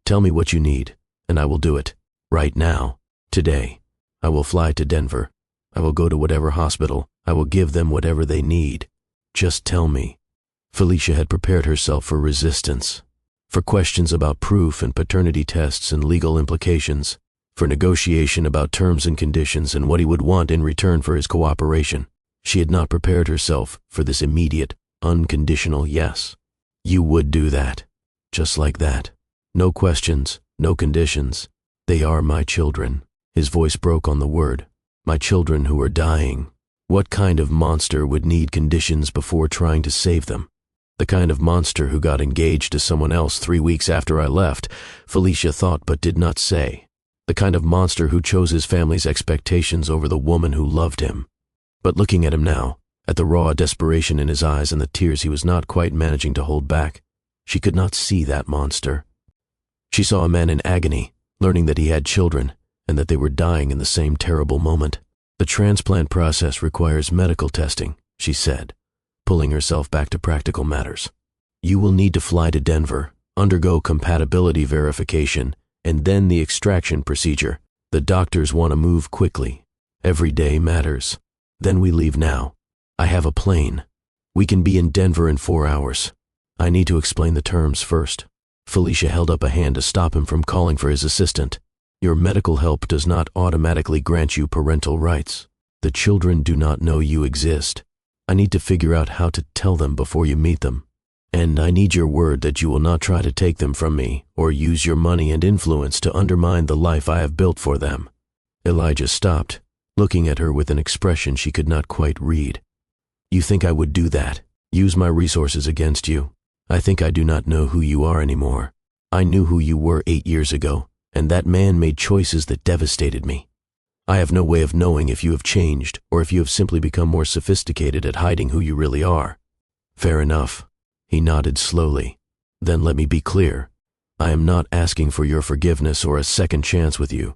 Tell me what you need, and I will do it. Right now. Today. I will fly to Denver. I will go to whatever hospital. I will give them whatever they need. Just tell me. Felicia had prepared herself for resistance, for questions about proof and paternity tests and legal implications, for negotiation about terms and conditions and what he would want in return for his cooperation. She had not prepared herself for this immediate, unconditional yes. You would do that. Just like that. No questions, no conditions. They are my children. His voice broke on the word. My children who are dying. What kind of monster would need conditions before trying to save them? The kind of monster who got engaged to someone else 3 weeks after I left, Felicia thought but did not say. The kind of monster who chose his family's expectations over the woman who loved him. But looking at him now, at the raw desperation in his eyes and the tears he was not quite managing to hold back, she could not see that monster. She saw a man in agony, learning that he had children and that they were dying in the same terrible moment. The transplant process requires medical testing, she said, pulling herself back to practical matters. You will need to fly to Denver, undergo compatibility verification, and then the extraction procedure. The doctors want to move quickly. Every day matters. Then we leave now. I have a plane. We can be in Denver in 4 hours. I need to explain the terms first. Felicia held up a hand to stop him from calling for his assistant. Your medical help does not automatically grant you parental rights. The children do not know you exist. I need to figure out how to tell them before you meet them. And I need your word that you will not try to take them from me or use your money and influence to undermine the life I have built for them. Elijah stopped, looking at her with an expression she could not quite read. You think I would do that? Use my resources against you? I think I do not know who you are anymore. I knew who you were 8 years ago, and that man made choices that devastated me. I have no way of knowing if you have changed or if you have simply become more sophisticated at hiding who you really are. Fair enough. He nodded slowly. Then let me be clear. I am not asking for your forgiveness or a second chance with you.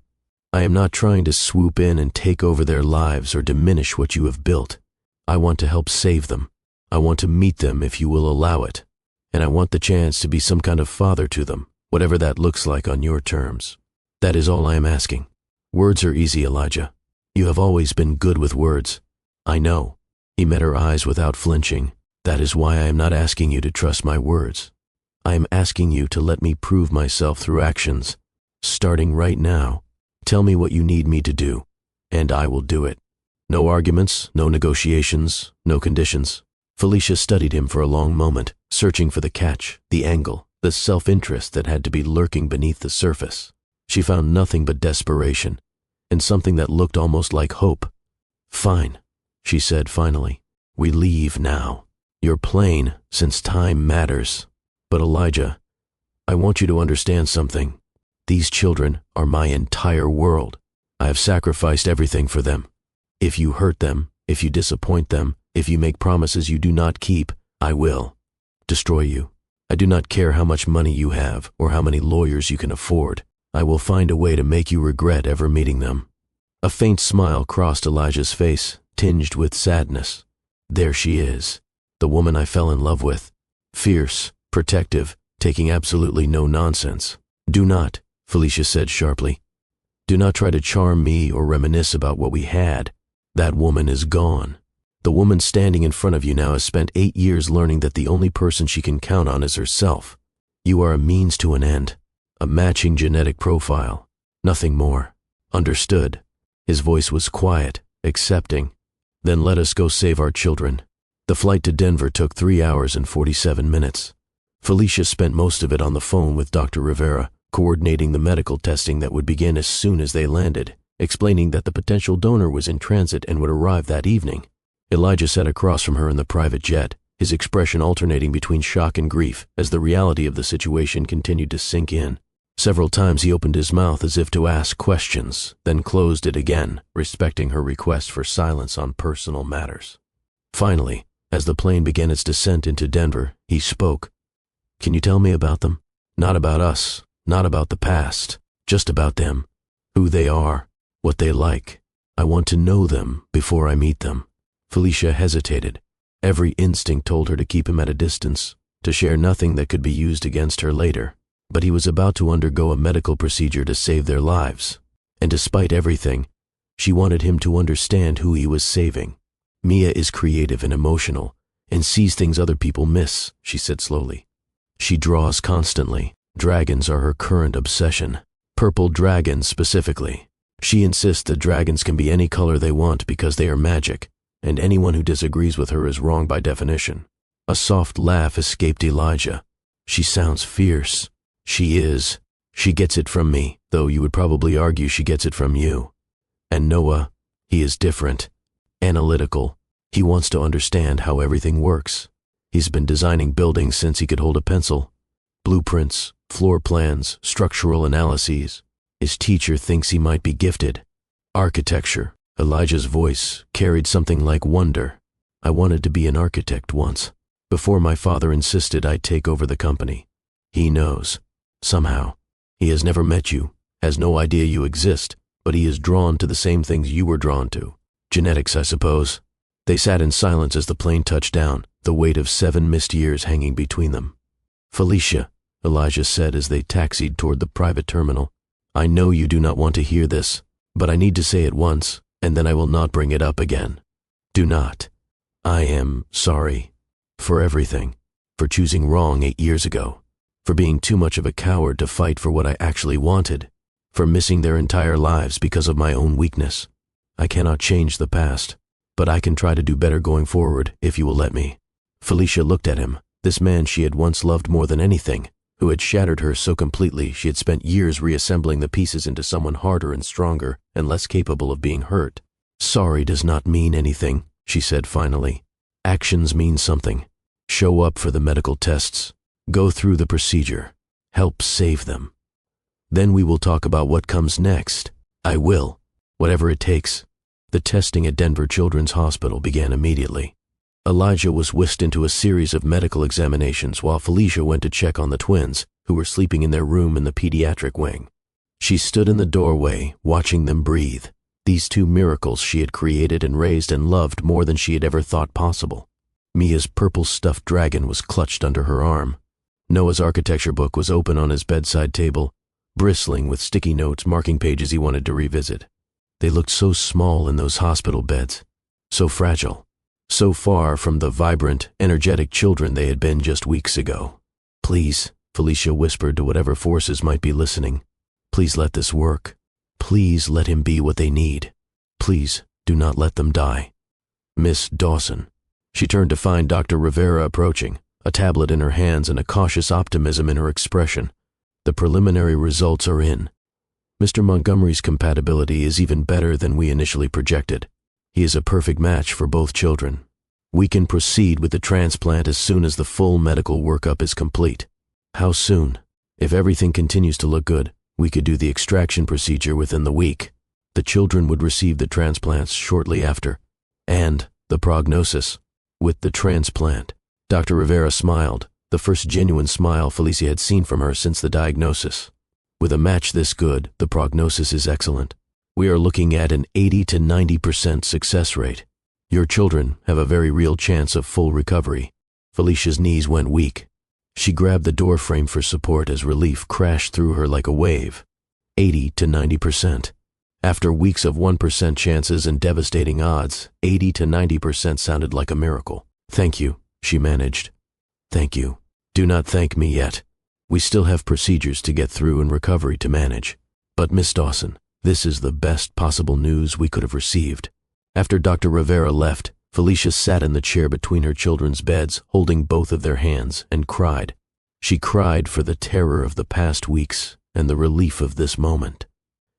I am not trying to swoop in and take over their lives or diminish what you have built. I want to help save them. I want to meet them if you will allow it. And I want the chance to be some kind of father to them, whatever that looks like on your terms. That is all I am asking. Words are easy, Elijah. You have always been good with words. I know. He met her eyes without flinching. That is why I am not asking you to trust my words. I am asking you to let me prove myself through actions. Starting right now, tell me what you need me to do, and I will do it. No arguments, no negotiations, no conditions. Felicia studied him for a long moment, searching for the catch, the angle, the self-interest that had to be lurking beneath the surface. She found nothing but desperation, and something that looked almost like hope. Fine, she said finally. We leave now. Your plane, since time matters. But Elijah, I want you to understand something. These children are my entire world. I have sacrificed everything for them. If you hurt them, if you disappoint them, if you make promises you do not keep, I will destroy you. I do not care how much money you have or how many lawyers you can afford. I will find a way to make you regret ever meeting them. A faint smile crossed Elijah's face, tinged with sadness. There she is, the woman I fell in love with. Fierce, protective, taking absolutely no nonsense. Do not, Felicia said sharply. Do not try to charm me or reminisce about what we had. That woman is gone. The woman standing in front of you now has spent 8 years learning that the only person she can count on is herself. You are a means to an end, a matching genetic profile, nothing more. Understood? His voice was quiet, accepting. Then let us go save our children. The flight to Denver took 3 hours and 47 minutes. Felicia spent most of it on the phone with Dr. Rivera, coordinating the medical testing that would begin as soon as they landed, explaining that the potential donor was in transit and would arrive that evening. Elijah sat across from her in the private jet, his expression alternating between shock and grief as the reality of the situation continued to sink in. Several times he opened his mouth as if to ask questions, then closed it again, respecting her request for silence on personal matters. Finally, as the plane began its descent into Denver, he spoke. Can you tell me about them? Not about us, not about the past, just about them. Who they are, what they like. I want to know them before I meet them. Felicia hesitated. Every instinct told her to keep him at a distance, to share nothing that could be used against her later. But he was about to undergo a medical procedure to save their lives. And despite everything, she wanted him to understand who he was saving. Mia is creative and emotional, and sees things other people miss, she said slowly. She draws constantly. Dragons are her current obsession. Purple dragons specifically. She insists that dragons can be any color they want because they are magic, and anyone who disagrees with her is wrong by definition. A soft laugh escaped Elijah. She sounds fierce. She is. She gets it from me, though you would probably argue she gets it from you. And Noah, he is different. Analytical. He wants to understand how everything works. He's been designing buildings since he could hold a pencil. Blueprints, floor plans, structural analyses. His teacher thinks he might be gifted. Architecture. Elijah's voice carried something like wonder. I wanted to be an architect once, before my father insisted I take over the company. He knows. Somehow. He has never met you, has no idea you exist, but he is drawn to the same things you were drawn to. Genetics, I suppose. They sat in silence as the plane touched down, the weight of 7 missed years hanging between them. Felicia, Elijah said as they taxied toward the private terminal, I know you do not want to hear this, but I need to say it once, and then I will not bring it up again. Do not. I am sorry. For everything. For choosing wrong 8 years ago. For being too much of a coward to fight for what I actually wanted. For missing their entire lives because of my own weakness. I cannot change the past, but I can try to do better going forward if you will let me. Felicia looked at him, this man she had once loved more than anything, who had shattered her so completely she had spent years reassembling the pieces into someone harder and stronger and less capable of being hurt. Sorry does not mean anything, she said finally. Actions mean something. Show up for the medical tests. Go through the procedure. Help save them. Then we will talk about what comes next. I will. Whatever it takes. The testing at Denver Children's Hospital began immediately. Elijah was whisked into a series of medical examinations while Felicia went to check on the twins, who were sleeping in their room in the pediatric wing. She stood in the doorway, watching them breathe. These 2 miracles she had created and raised and loved more than she had ever thought possible. Mia's purple stuffed dragon was clutched under her arm. Noah's architecture book was open on his bedside table, bristling with sticky notes marking pages he wanted to revisit. They looked so small in those hospital beds, so fragile, so far from the vibrant, energetic children they had been just weeks ago. Please, Felicia whispered to whatever forces might be listening. Please let this work. Please let him be what they need. Please do not let them die. Miss Dawson. She turned to find Dr. Rivera approaching, a tablet in her hands and a cautious optimism in her expression. The preliminary results are in. Mr. Montgomery's compatibility is even better than we initially projected. He is a perfect match for both children. We can proceed with the transplant as soon as the full medical workup is complete. How soon? If everything continues to look good, we could do the extraction procedure within the week. The children would receive the transplants shortly after. And the prognosis. With the transplant. Dr. Rivera smiled, the first genuine smile Felicia had seen from her since the diagnosis. With a match this good, the prognosis is excellent. We are looking at an 80 to 90% success rate. Your children have a very real chance of full recovery. Felicia's knees went weak. She grabbed the door frame for support as relief crashed through her like a wave. 80 to 90%. After weeks of 1% chances and devastating odds, 80 to 90% sounded like a miracle. Thank you, she managed. Thank you. Do not thank me yet. We still have procedures to get through and recovery to manage. But Miss Dawson, this is the best possible news we could have received. After Dr. Rivera left, Felicia sat in the chair between her children's beds, holding both of their hands, and cried. She cried for the terror of the past weeks and the relief of this moment.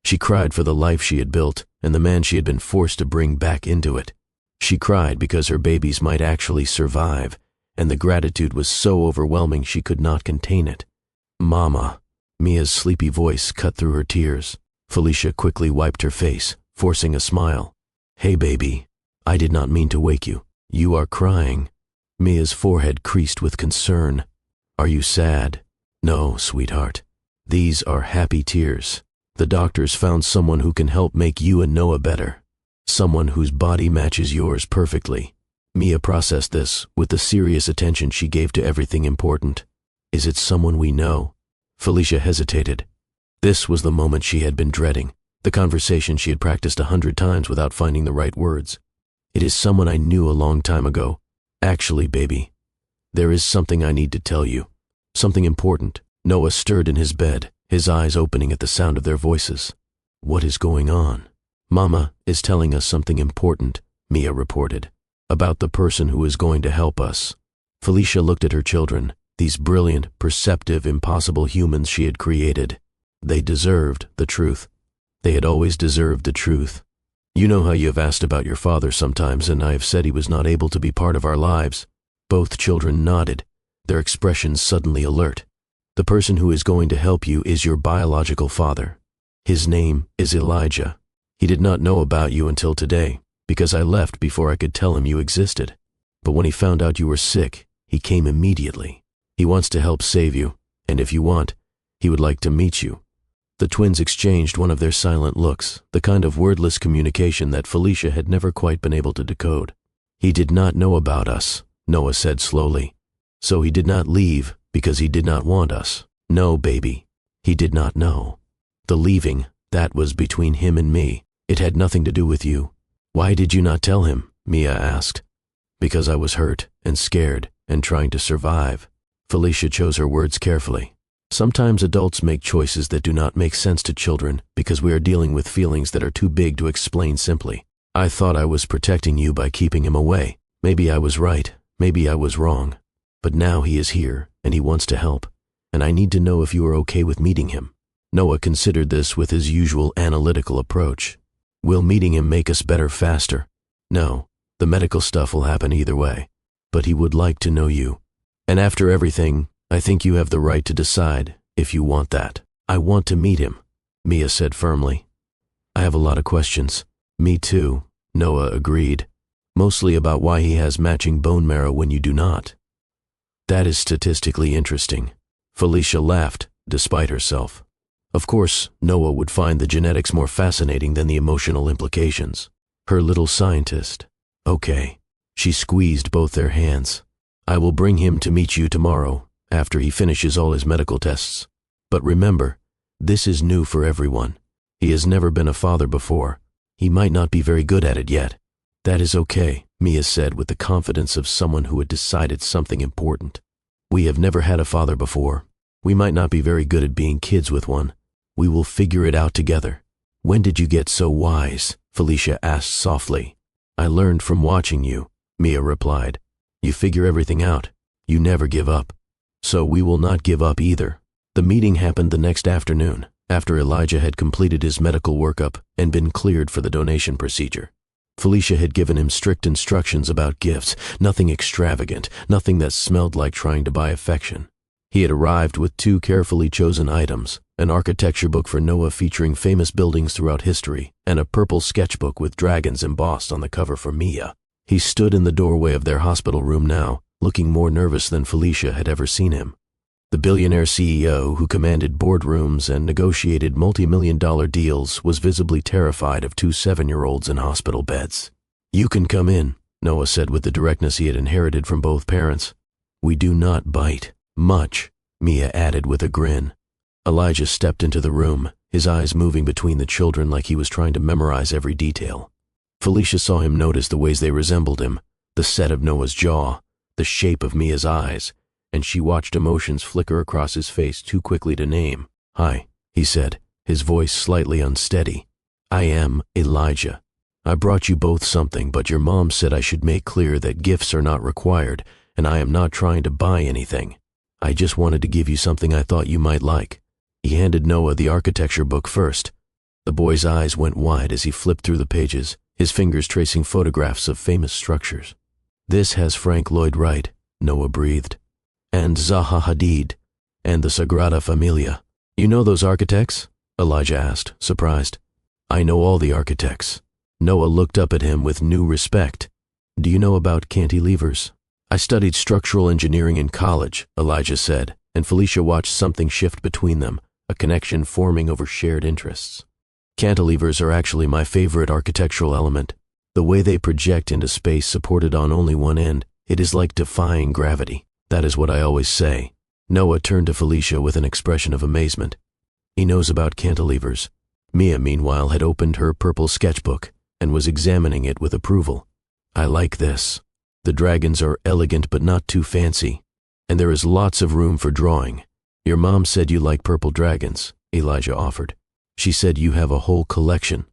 She cried for the life she had built and the man she had been forced to bring back into it. She cried because her babies might actually survive, and the gratitude was so overwhelming she could not contain it. Mama. Mia's sleepy voice cut through her tears. Felicia quickly wiped her face, forcing a smile. Hey, baby. I did not mean to wake you. You are crying. Mia's forehead creased with concern. Are you sad? No, sweetheart. These are happy tears. The doctors found someone who can help make you and Noah better. Someone whose body matches yours perfectly. Mia processed this with the serious attention she gave to everything important. Is it someone we know? Felicia hesitated. This was the moment she had been dreading, the conversation she had practiced 100 times without finding the right words. It is someone I knew a long time ago. Actually, baby, there is something I need to tell you. Something important. Noah stirred in his bed, his eyes opening at the sound of their voices. What is going on? Mama is telling us something important, Mia reported, about the person who is going to help us. Felicia looked at her children, these brilliant, perceptive, impossible humans she had created. They deserved the truth. They had always deserved the truth. You know how you have asked about your father sometimes, and I have said he was not able to be part of our lives. Both children nodded, their expressions suddenly alert. The person who is going to help you is your biological father. His name is Elijah. He did not know about you until today, because I left before I could tell him you existed. But when he found out you were sick, he came immediately. He wants to help save you, and if you want, he would like to meet you. The twins exchanged one of their silent looks, the kind of wordless communication that Felicia had never quite been able to decode. He did not know about us, Noah said slowly. So he did not leave because he did not want us. No, baby, he did not know. The leaving, that was between him and me. It had nothing to do with you. Why did you not tell him? Mia asked. Because I was hurt and scared and trying to survive. Felicia chose her words carefully. Sometimes adults make choices that do not make sense to children because we are dealing with feelings that are too big to explain simply. I thought I was protecting you by keeping him away. Maybe I was right, maybe I was wrong. But now he is here and he wants to help, and I need to know if you are okay with meeting him. Noah considered this with his usual analytical approach. Will meeting him make us better faster? No, the medical stuff will happen either way. But he would like to know you. And after everything, I think you have the right to decide if you want that. I want to meet him, Mia said firmly. I have a lot of questions. Me too, Noah agreed. Mostly about why he has matching bone marrow when you do not. That is statistically interesting. Felicia laughed, despite herself. Of course, Noah would find the genetics more fascinating than the emotional implications. Her little scientist. Okay. She squeezed both their hands. I will bring him to meet you tomorrow, after he finishes all his medical tests. But remember, this is new for everyone. He has never been a father before. He might not be very good at it yet. That is okay, Mia said with the confidence of someone who had decided something important. We have never had a father before. We might not be very good at being kids with one. We will figure it out together. When did you get so wise? Felicia asked softly. I learned from watching you, Mia replied. You figure everything out. You never give up. So we will not give up either. The meeting happened the next afternoon, after Elijah had completed his medical workup and been cleared for the donation procedure. Felicia had given him strict instructions about gifts, nothing extravagant, nothing that smelled like trying to buy affection. He had arrived with 2 carefully chosen items, an architecture book for Noah featuring famous buildings throughout history, and a purple sketchbook with dragons embossed on the cover for Mia. He stood in the doorway of their hospital room now, looking more nervous than Felicia had ever seen him. The billionaire CEO, who commanded boardrooms and negotiated multi-million-dollar deals, was visibly terrified of 2 7-year-olds in hospital beds. You can come in, Noah said with the directness he had inherited from both parents. We do not bite. Much, Mia added with a grin. Elijah stepped into the room, his eyes moving between the children like he was trying to memorize every detail. Felicia saw him notice the ways they resembled him, the set of Noah's jaw, the shape of Mia's eyes, and she watched emotions flicker across his face too quickly to name. Hi, he said, his voice slightly unsteady. I am Elijah. I brought you both something, but your mom said I should make clear that gifts are not required, and I am not trying to buy anything. I just wanted to give you something I thought you might like. He handed Noah the architecture book first. The boy's eyes went wide as he flipped through the pages, his fingers tracing photographs of famous structures. This has Frank Lloyd Wright, Noah breathed. And Zaha Hadid, and the Sagrada Familia. You know those architects? Elijah asked, surprised. I know all the architects. Noah looked up at him with new respect. Do you know about cantilevers? I studied structural engineering in college, Elijah said, and Felicia watched something shift between them, a connection forming over shared interests. Cantilevers are actually my favorite architectural element. The way they project into space supported on only one end, it is like defying gravity. That is what I always say. Noah turned to Felicia with an expression of amazement. He knows about cantilevers. Mia, meanwhile, had opened her purple sketchbook and was examining it with approval. I like this. The dragons are elegant but not too fancy, and there is lots of room for drawing. Your mom said you like purple dragons, Elijah offered. She said you have a whole collection.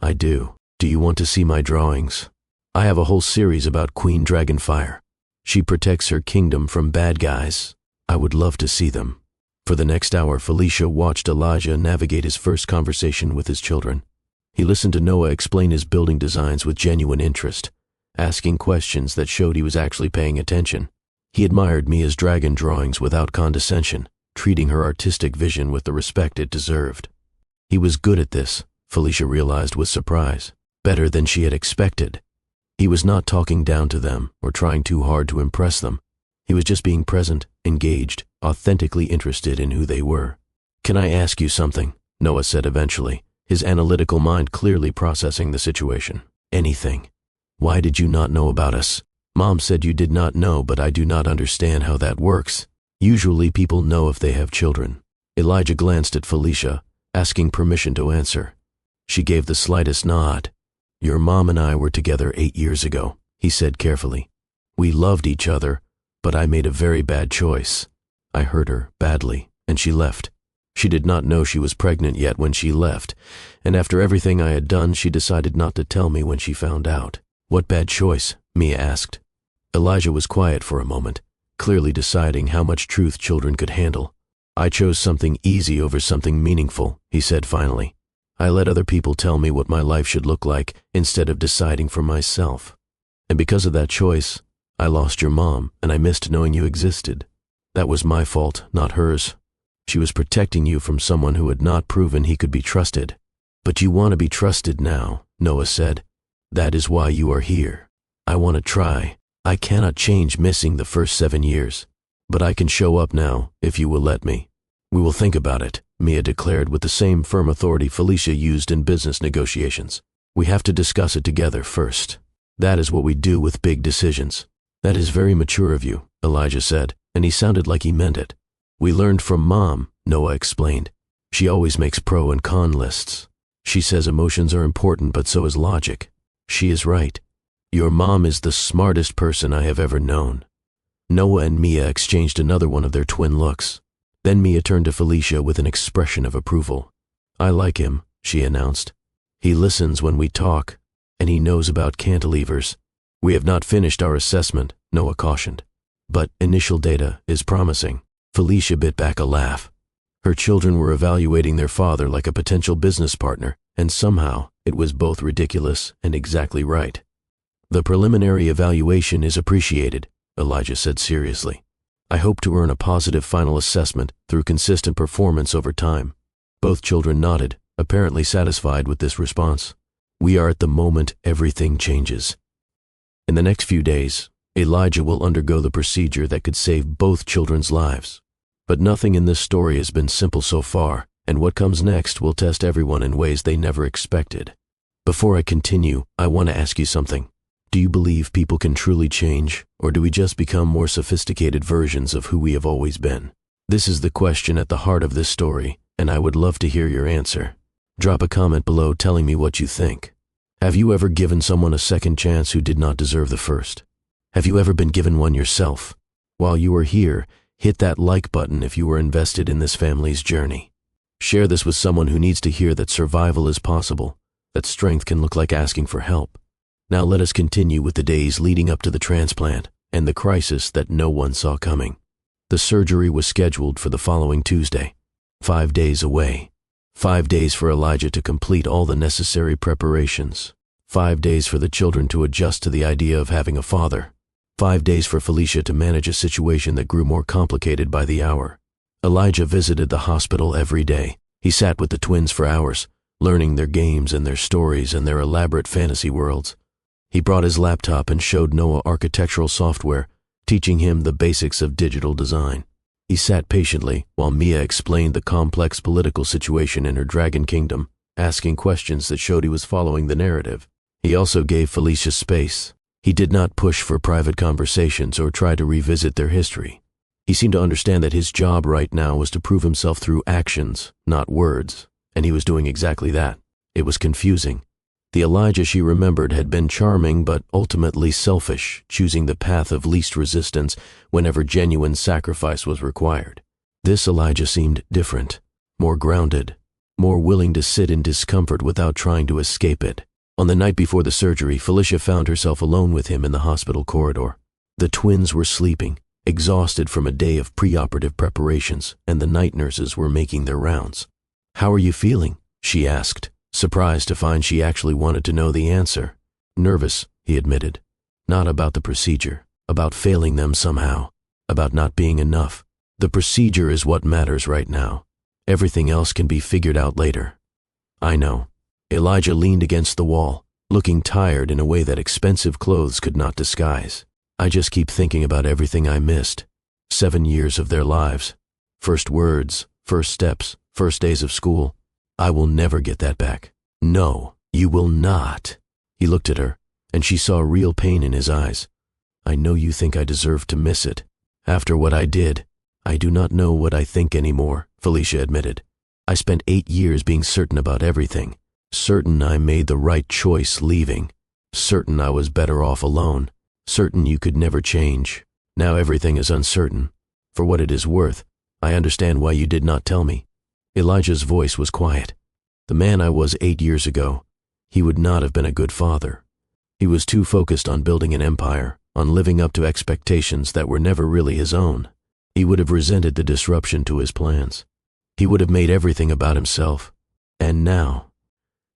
I do. Do you want to see my drawings? I have a whole series about Queen Dragonfire. She protects her kingdom from bad guys. I would love to see them. For the next hour, Felicia watched Elijah navigate his first conversation with his children. He listened to Noah explain his building designs with genuine interest, asking questions that showed he was actually paying attention. He admired Mia's dragon drawings without condescension, treating her artistic vision with the respect it deserved. He was good at this, Felicia realized with surprise, better than she had expected. He was not talking down to them or trying too hard to impress them. He was just being present, engaged, authentically interested in who they were. "Can I ask you something?" Noah said eventually, his analytical mind clearly processing the situation. "Anything. Why did you not know about us? Mom said you did not know, but I do not understand how that works. Usually people know if they have children." Elijah glanced at Felicia, asking permission to answer. She gave the slightest nod. "Your mom and I were together 8 years ago," he said carefully. "We loved each other, but I made a very bad choice. I hurt her badly, and she left. She did not know she was pregnant yet when she left, and after everything I had done, she decided not to tell me when she found out." "What bad choice?" Mia asked. Elijah was quiet for a moment, clearly deciding how much truth children could handle. "I chose something easy over something meaningful," he said finally. "I let other people tell me what my life should look like instead of deciding for myself. And because of that choice, I lost your mom, and I missed knowing you existed. That was my fault, not hers. She was protecting you from someone who had not proven he could be trusted." "But you want to be trusted now," Noah said. "That is why you are here. I want to try. I cannot change missing the first 7 years, but I can show up now if you will let me." "We will think about it," Mia declared with the same firm authority Felicia used in business negotiations. "We have to discuss it together first. That is what we do with big decisions." "That is very mature of you," Elijah said, and he sounded like he meant it. "We learned from Mom," Noah explained. "She always makes pro and con lists. She says emotions are important, but so is logic. She is right. Your mom is the smartest person I have ever known." Noah and Mia exchanged another one of their twin looks. Then Mia turned to Felicia with an expression of approval. "I like him," she announced. "He listens when we talk, and he knows about cantilevers." "We have not finished our assessment," Noah cautioned. "But initial data is promising." Felicia bit back a laugh. Her children were evaluating their father like a potential business partner, and somehow it was both ridiculous and exactly right. "The preliminary evaluation is appreciated," Elijah said seriously. "I hope to earn a positive final assessment through consistent performance over time." Both children nodded, apparently satisfied with this response. "We are at the moment everything changes." In the next few days, Elijah will undergo the procedure that could save both children's lives. But nothing in this story has been simple so far, and what comes next will test everyone in ways they never expected. Before I continue, I want to ask you something. Do you believe people can truly change, or do we just become more sophisticated versions of who we have always been? This is the question at the heart of this story, and I would love to hear your answer. Drop a comment below telling me what you think. Have you ever given someone a second chance who did not deserve the first? Have you ever been given one yourself? While you are here, hit that like button if you are invested in this family's journey. Share this with someone who needs to hear that survival is possible, that strength can look like asking for help. Now let us continue with the days leading up to the transplant and the crisis that no one saw coming. The surgery was scheduled for the following Tuesday, 5 days away. 5 days for Elijah to complete all the necessary preparations. 5 days for the children to adjust to the idea of having a father. 5 days for Felicia to manage a situation that grew more complicated by the hour. Elijah visited the hospital every day. He sat with the twins for hours, learning their games and their stories and their elaborate fantasy worlds. He brought his laptop and showed Noah architectural software, teaching him the basics of digital design. He sat patiently while Mia explained the complex political situation in her dragon kingdom, asking questions that showed he was following the narrative. He also gave Felicia space. He did not push for private conversations or try to revisit their history. He seemed to understand that his job right now was to prove himself through actions, not words, and he was doing exactly that. It was confusing. The Elijah she remembered had been charming but ultimately selfish, choosing the path of least resistance whenever genuine sacrifice was required. This Elijah seemed different, more grounded, more willing to sit in discomfort without trying to escape it. On the night before the surgery, Felicia found herself alone with him in the hospital corridor. The twins were sleeping, exhausted from a day of preoperative preparations, and the night nurses were making their rounds. "How are you feeling?" she asked, surprised to find she actually wanted to know the answer. "Nervous," he admitted. "Not about the procedure, about failing them somehow, about not being enough. The procedure is what matters right now. Everything else can be figured out later." "I know." Elijah leaned against the wall, looking tired in a way that expensive clothes could not disguise. "I just keep thinking about everything I missed. 7 years of their lives. First words, first steps, first days of school. I will never get that back." "No, you will not." He looked at her, and she saw real pain in his eyes. "I know you think I deserve to miss it. After what I did, I do not know what I think anymore," Felicia admitted. "I spent 8 years being certain about everything, certain I made the right choice leaving, certain I was better off alone, certain you could never change. Now everything is uncertain. For what it is worth, I understand why you did not tell me." Elijah's voice was quiet. The man I was 8 years ago, he would not have been a good father. He was too focused on building an empire, on living up to expectations that were never really his own. He would have resented the disruption to his plans. He would have made everything about himself. And now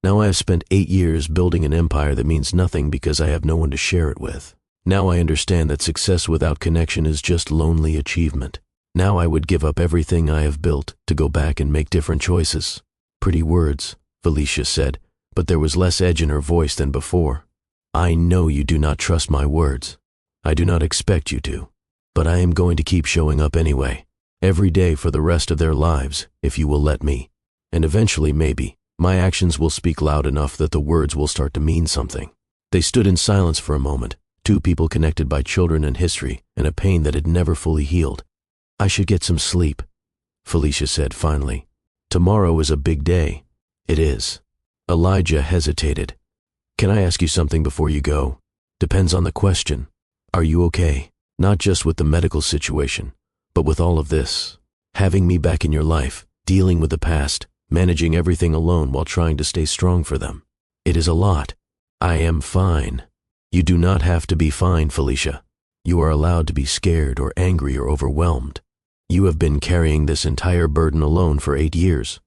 I have spent 8 years building an empire that means nothing because I have no one to share it with. Now I understand that success without connection is just lonely achievement. Now I would give up everything I have built to go back and make different choices." "Pretty words," Felicia said, but there was less edge in her voice than before. "I know you do not trust my words. I do not expect you to. But I am going to keep showing up anyway, every day for the rest of their lives, if you will let me. And eventually, maybe, my actions will speak loud enough that the words will start to mean something." They stood in silence for a moment, two people connected by children and history and a pain that had never fully healed. "I should get some sleep," Felicia said finally. "Tomorrow is a big day." "It is." Elijah hesitated. "Can I ask you something before you go?" "Depends on the question. Are you okay? Not just with the medical situation, but with all of this. Having me back in your life, dealing with the past, managing everything alone while trying to stay strong for them. It is a lot." "I am fine." "You do not have to be fine, Felicia. You are allowed to be scared or angry or overwhelmed. You have been carrying this entire burden alone for 8 years.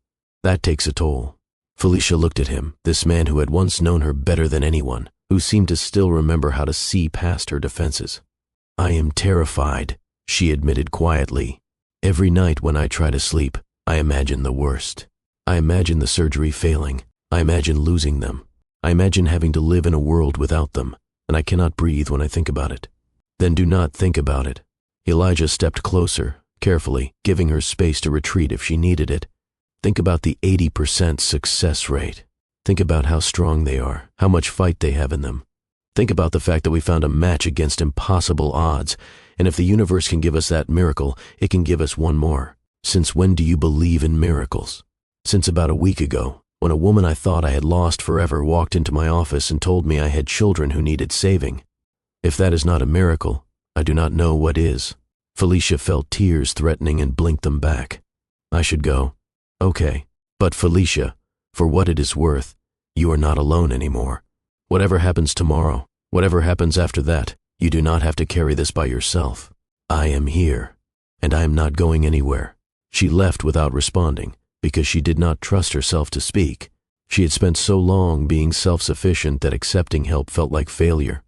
That takes a toll." Felicia looked at him, this man who had once known her better than anyone, who seemed to still remember how to see past her defenses. "I am terrified," she admitted quietly. "Every night when I try to sleep, I imagine the worst. I imagine the surgery failing. I imagine losing them. I imagine having to live in a world without them, and I cannot breathe when I think about it." "Then do not think about it." Elijah stepped closer, carefully, giving her space to retreat if she needed it. "Think about the 80% success rate. Think about how strong they are, how much fight they have in them. Think about the fact that we found a match against impossible odds, and if the universe can give us that miracle, it can give us one more. Since when do you believe in miracles?" "Since about a week ago, when a woman I thought I had lost forever walked into my office and told me I had children who needed saving. If that is not a miracle, I do not know what is." Felicia felt tears threatening and blinked them back. "I should go." "Okay. But Felicia, for what it is worth, you are not alone anymore. Whatever happens tomorrow, whatever happens after that, you do not have to carry this by yourself. I am here, and I am not going anywhere." She left without responding, because she did not trust herself to speak. She had spent so long being self-sufficient that accepting help felt like failure.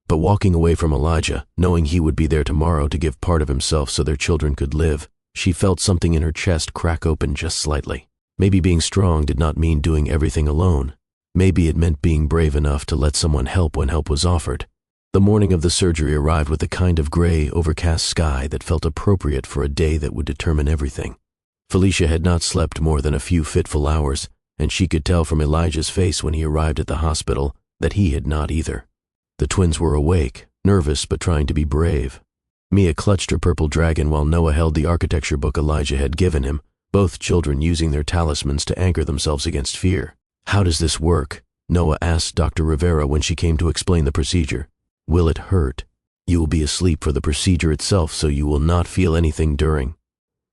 But walking away from Elijah, knowing he would be there tomorrow to give part of himself so their children could live, she felt something in her chest crack open just slightly. Maybe being strong did not mean doing everything alone. Maybe it meant being brave enough to let someone help when help was offered. The morning of the surgery arrived with the kind of gray, overcast sky that felt appropriate for a day that would determine everything. Felicia had not slept more than a few fitful hours, and she could tell from Elijah's face when he arrived at the hospital that he had not either. The twins were awake, nervous but trying to be brave. Mia clutched her purple dragon while Noah held the architecture book Elijah had given him, both children using their talismans to anchor themselves against fear. "How does this work?" Noah asked Dr. Rivera when she came to explain the procedure. "Will it hurt?" "You will be asleep for the procedure itself, so you will not feel anything during.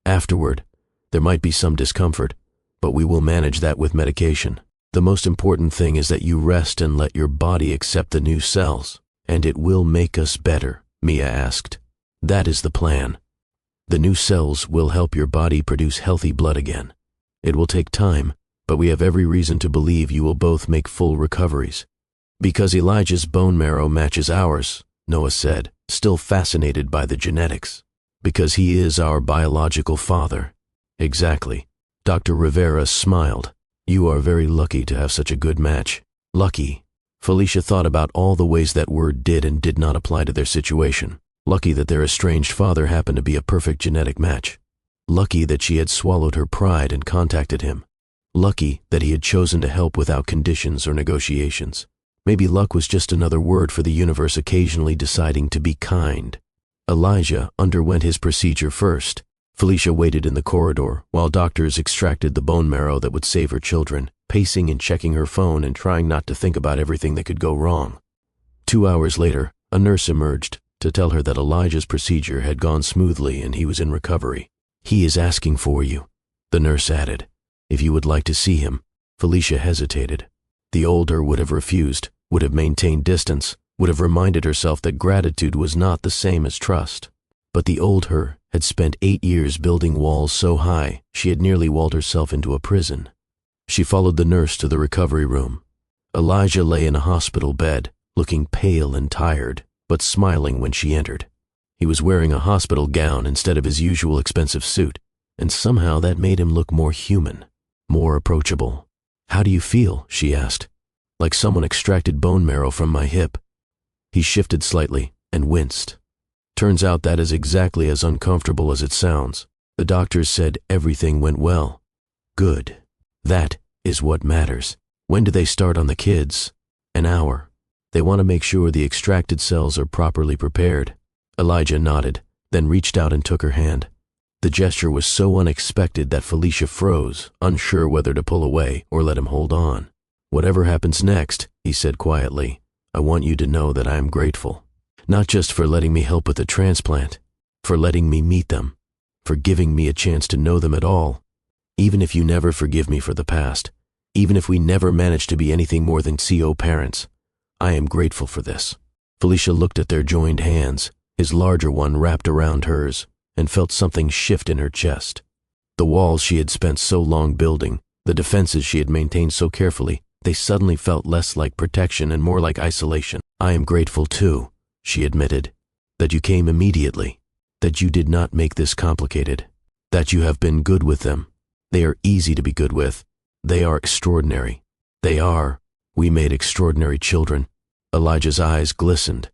Afterward, there might be some discomfort, but we will manage that with medication. The most important thing is that you rest and let your body accept the new cells." "And it will make us better?" Mia asked. That is the plan. The new cells will help your body produce healthy blood again. It will take time, but we have every reason to believe you will both make full recoveries. Because Elijah's bone marrow matches ours, Noah said, still fascinated by the genetics. Because he is our biological father. Exactly. Dr. Rivera smiled. You are very lucky to have such a good match. Lucky. Felicia thought about all the ways that word did and did not apply to their situation. Lucky that their estranged father happened to be a perfect genetic match. Lucky that she had swallowed her pride and contacted him. Lucky that he had chosen to help without conditions or negotiations. Maybe luck was just another word for the universe occasionally deciding to be kind. Elijah underwent his procedure first. Felicia waited in the corridor while doctors extracted the bone marrow that would save her children, pacing and checking her phone and trying not to think about everything that could go wrong. 2 hours later, a nurse emerged to tell her that Elijah's procedure had gone smoothly and he was in recovery. He is asking for you, the nurse added. If you would like to see him. Felicia hesitated. The older would have refused, would have maintained distance, would have reminded herself that gratitude was not the same as trust. But the old her had spent 8 years building walls so high she had nearly walled herself into a prison. She followed the nurse to the recovery room. Elijah lay in a hospital bed, looking pale and tired, but smiling when she entered. He was wearing a hospital gown instead of his usual expensive suit, and somehow that made him look more human, more approachable. How do you feel? She asked. Like someone extracted bone marrow from my hip. He shifted slightly and winced. Turns out that is exactly as uncomfortable as it sounds. The doctors said everything went well. Good. That is what matters. When do they start on the kids? An hour. They want to make sure the extracted cells are properly prepared. Elijah nodded, then reached out and took her hand. The gesture was so unexpected that Felicia froze, unsure whether to pull away or let him hold on. Whatever happens next, he said quietly, I want you to know that I am grateful. Not just for letting me help with the transplant, for letting me meet them, for giving me a chance to know them at all. Even if you never forgive me for the past, even if we never manage to be anything more than CO parents, I am grateful for this. Felicia looked at their joined hands, his larger one wrapped around hers, and felt something shift in her chest. The walls she had spent so long building, the defenses she had maintained so carefully, they suddenly felt less like protection and more like isolation. I am grateful too, she admitted, that you came immediately, that you did not make this complicated, that you have been good with them. They are easy to be good with. They are extraordinary. We made extraordinary children. Elijah's eyes glistened.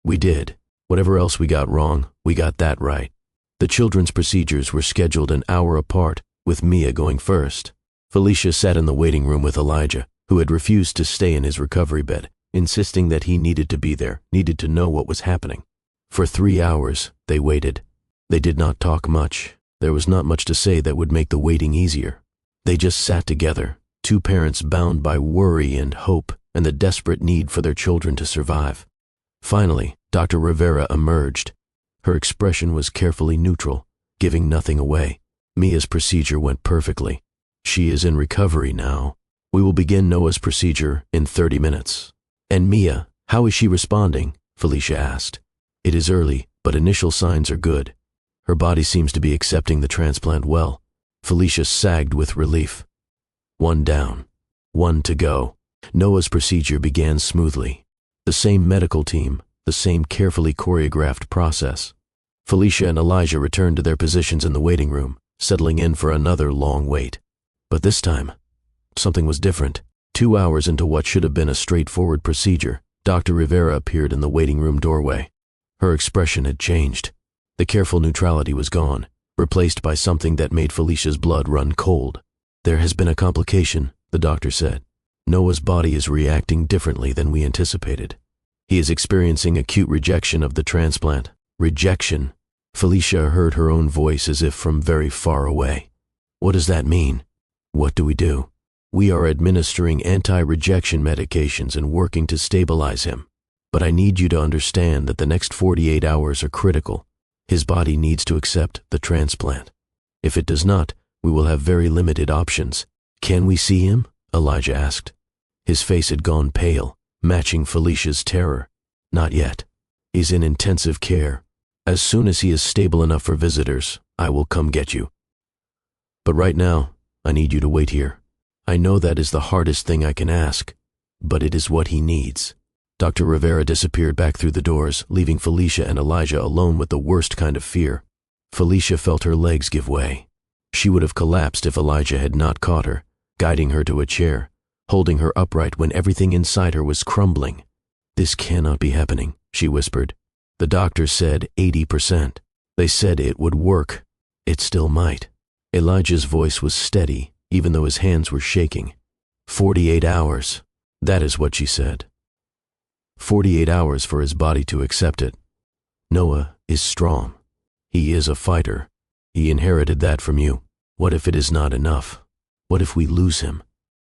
We did. Whatever else we got wrong, we got that right. The children's procedures were scheduled an hour apart, with Mia going first. Felicia sat in the waiting room with Elijah, who had refused to stay in his recovery bed, insisting that he needed to be there, needed to know what was happening. For 3 hours, they waited. They did not talk much. There was not much to say that would make the waiting easier. They just sat together, two parents bound by worry and hope and the desperate need for their children to survive. Finally, Dr. Rivera emerged. Her expression was carefully neutral, giving nothing away. Mia's procedure went perfectly. She is in recovery now. We will begin Noah's procedure in 30 minutes. And Mia, how is she responding? Felicia asked. It is early, but initial signs are good. Her body seems to be accepting the transplant well. Felicia sagged with relief. 1 down. 1 to go. Noah's procedure began smoothly. The same medical team, the same carefully choreographed process. Felicia and Elijah returned to their positions in the waiting room, settling in for another long wait. But this time, something was different. 2 hours into what should have been a straightforward procedure, Dr. Rivera appeared in the waiting room doorway. Her expression had changed. The careful neutrality was gone, replaced by something that made Felicia's blood run cold. There has been a complication, the doctor said. Noah's body is reacting differently than we anticipated. He is experiencing acute rejection of the transplant. Rejection. Felicia heard her own voice as if from very far away. What does that mean? What do we do? We are administering anti-rejection medications and working to stabilize him. But I need you to understand that the next 48 hours are critical. His body needs to accept the transplant. If it does not, we will have very limited options. Can we see him? Elijah asked. His face had gone pale, matching Felicia's terror. Not yet. He's in intensive care. As soon as he is stable enough for visitors, I will come get you. But right now, I need you to wait here. I know that is the hardest thing I can ask, but it is what he needs." Dr. Rivera disappeared back through the doors, leaving Felicia and Elijah alone with the worst kind of fear. Felicia felt her legs give way. She would have collapsed if Elijah had not caught her, guiding her to a chair, holding her upright when everything inside her was crumbling. "This cannot be happening," she whispered. "The doctors said 80%. They said it would work. It still might." Elijah's voice was steady, even though his hands were shaking. 48 hours. That is what she said. 48 hours for his body to accept it. Noah is strong. He is a fighter. He inherited that from you. What if it is not enough? What if we lose him?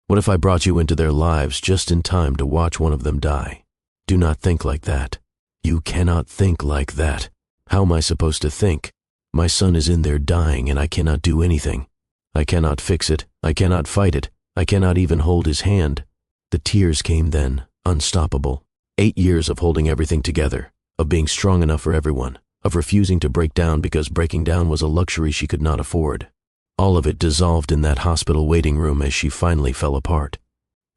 What if I brought you into their lives just in time to watch one of them die? Do not think like that. You cannot think like that. How am I supposed to think? My son is in there dying and I cannot do anything. I cannot fix it. I cannot fight it. I cannot even hold his hand. The tears came then, unstoppable. 8 years of holding everything together, of being strong enough for everyone, of refusing to break down because breaking down was a luxury she could not afford. All of it dissolved in that hospital waiting room as she finally fell apart.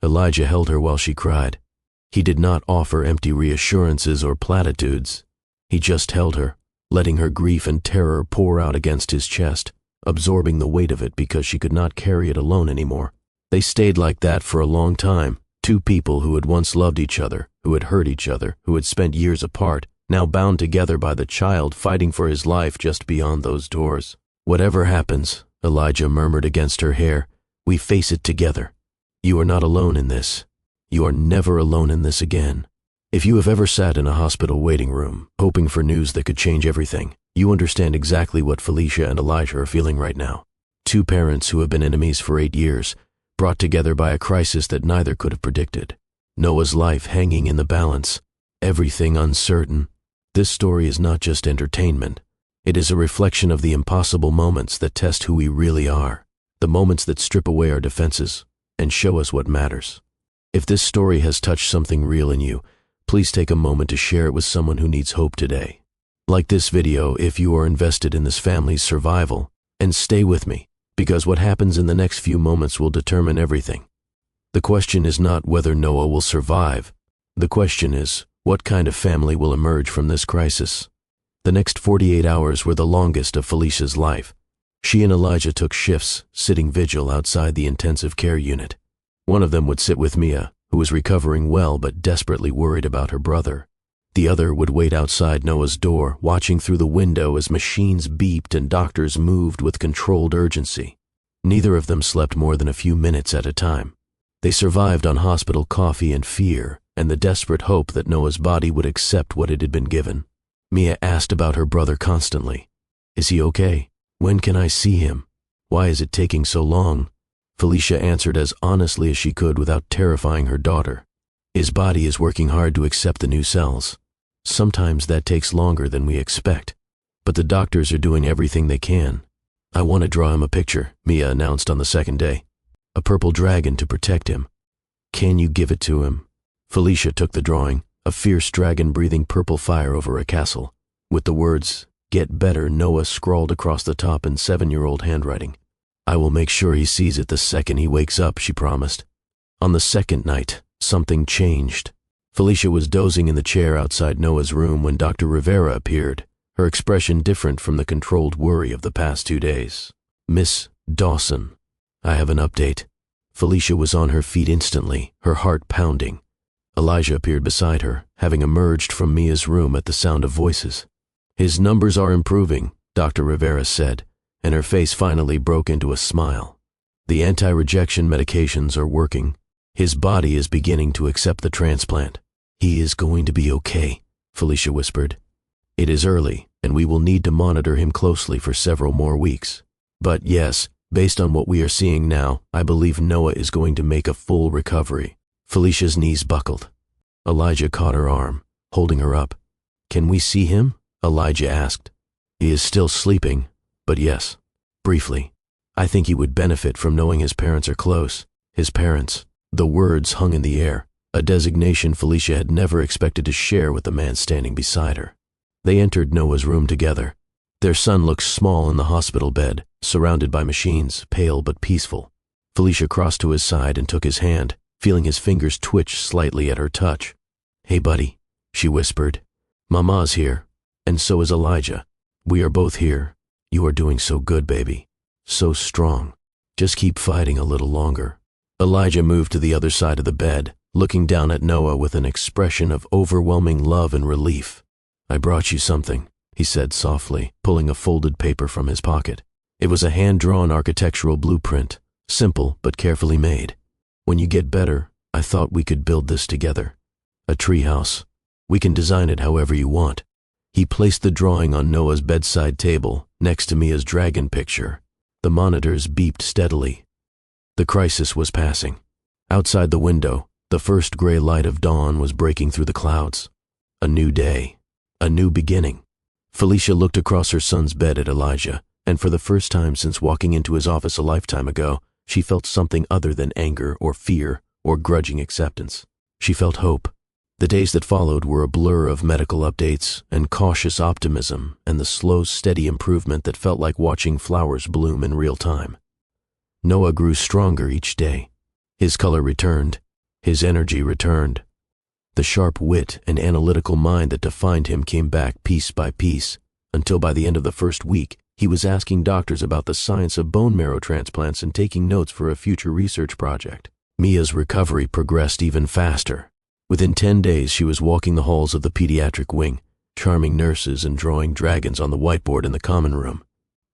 Elijah held her while she cried. He did not offer empty reassurances or platitudes. He just held her, letting her grief and terror pour out against his chest, absorbing the weight of it because she could not carry it alone anymore. They stayed like that for a long time, two people who had once loved each other, who had hurt each other, who had spent years apart, now bound together by the child fighting for his life just beyond those doors. "Whatever happens," Elijah murmured against her hair, "we face it together. You are not alone in this. You are never alone in this again." If you have ever sat in a hospital waiting room, hoping for news that could change everything, you understand exactly what Felicia and Elijah are feeling right now. Two parents who have been enemies for 8 years, brought together by a crisis that neither could have predicted. Noah's life hanging in the balance, everything uncertain. This story is not just entertainment. It is a reflection of the impossible moments that test who we really are, the moments that strip away our defenses and show us what matters. If this story has touched something real in you, please take a moment to share it with someone who needs hope today. Like this video if you are invested in this family's survival, and stay with me, because what happens in the next few moments will determine everything. The question is not whether Noah will survive. The question is, what kind of family will emerge from this crisis? The next 48 hours were the longest of Felicia's life. She and Elijah took shifts, sitting vigil outside the intensive care unit. One of them would sit with Mia, who was recovering well but desperately worried about her brother. The other would wait outside Noah's door, watching through the window as machines beeped and doctors moved with controlled urgency. Neither of them slept more than a few minutes at a time. They survived on hospital coffee and fear, and the desperate hope that Noah's body would accept what it had been given. Mia asked about her brother constantly. "Is he okay? When can I see him? Why is it taking so long?" Felicia answered as honestly as she could without terrifying her daughter. "His body is working hard to accept the new cells. Sometimes that takes longer than we expect, but the doctors are doing everything they can. I want to draw him a picture," Mia announced on the second day. "A purple dragon to protect him. Can you give it to him?" Felicia took the drawing, a fierce dragon breathing purple fire over a castle, with the words, "Get better," Noah scrawled across the top in 7-year-old handwriting. "I will make sure he sees it the second he wakes up," she promised. On the second night, something changed. Felicia was dozing in the chair outside Noah's room when Dr. Rivera appeared, her expression different from the controlled worry of the past 2 days. "Miss Dawson, I have an update." Felicia was on her feet instantly, her heart pounding. Elijah appeared beside her, having emerged from Mia's room at the sound of voices. "His numbers are improving," Dr. Rivera said, and her face finally broke into a smile. "The anti-rejection medications are working. His body is beginning to accept the transplant. He is going to be okay," Felicia whispered. "It is early, and we will need to monitor him closely for several more weeks. But yes, based on what we are seeing now, I believe Noah is going to make a full recovery." Felicia's knees buckled. Elijah caught her arm, holding her up. "Can we see him?" Elijah asked. "He is still sleeping, but yes, briefly. I think he would benefit from knowing his parents are close. His parents." The words hung in the air, a designation Felicia had never expected to share with the man standing beside her. They entered Noah's room together. Their son looked small in the hospital bed, surrounded by machines, pale but peaceful. Felicia crossed to his side and took his hand, feeling his fingers twitch slightly at her touch. "Hey, buddy," she whispered. "Mama's here, and so is Elijah. We are both here. You are doing so good, baby. So strong. Just keep fighting a little longer." Elijah moved to the other side of the bed, looking down at Noah with an expression of overwhelming love and relief. "I brought you something," he said softly, pulling a folded paper from his pocket. It was a hand-drawn architectural blueprint, simple but carefully made. "When you get better, I thought we could build this together. A treehouse. We can design it however you want." He placed the drawing on Noah's bedside table, next to Mia's dragon picture. The monitors beeped steadily. The crisis was passing. Outside the window, the first gray light of dawn was breaking through the clouds. A new day. A new beginning. Felicia looked across her son's bed at Elijah, and for the first time since walking into his office a lifetime ago, she felt something other than anger or fear or grudging acceptance. She felt hope. The days that followed were a blur of medical updates and cautious optimism and the slow, steady improvement that felt like watching flowers bloom in real time. Noah grew stronger each day. His color returned. His energy returned. The sharp wit and analytical mind that defined him came back piece by piece, until by the end of the first week, he was asking doctors about the science of bone marrow transplants and taking notes for a future research project. Mia's recovery progressed even faster. Within 10 days, she was walking the halls of the pediatric wing, charming nurses and drawing dragons on the whiteboard in the common room.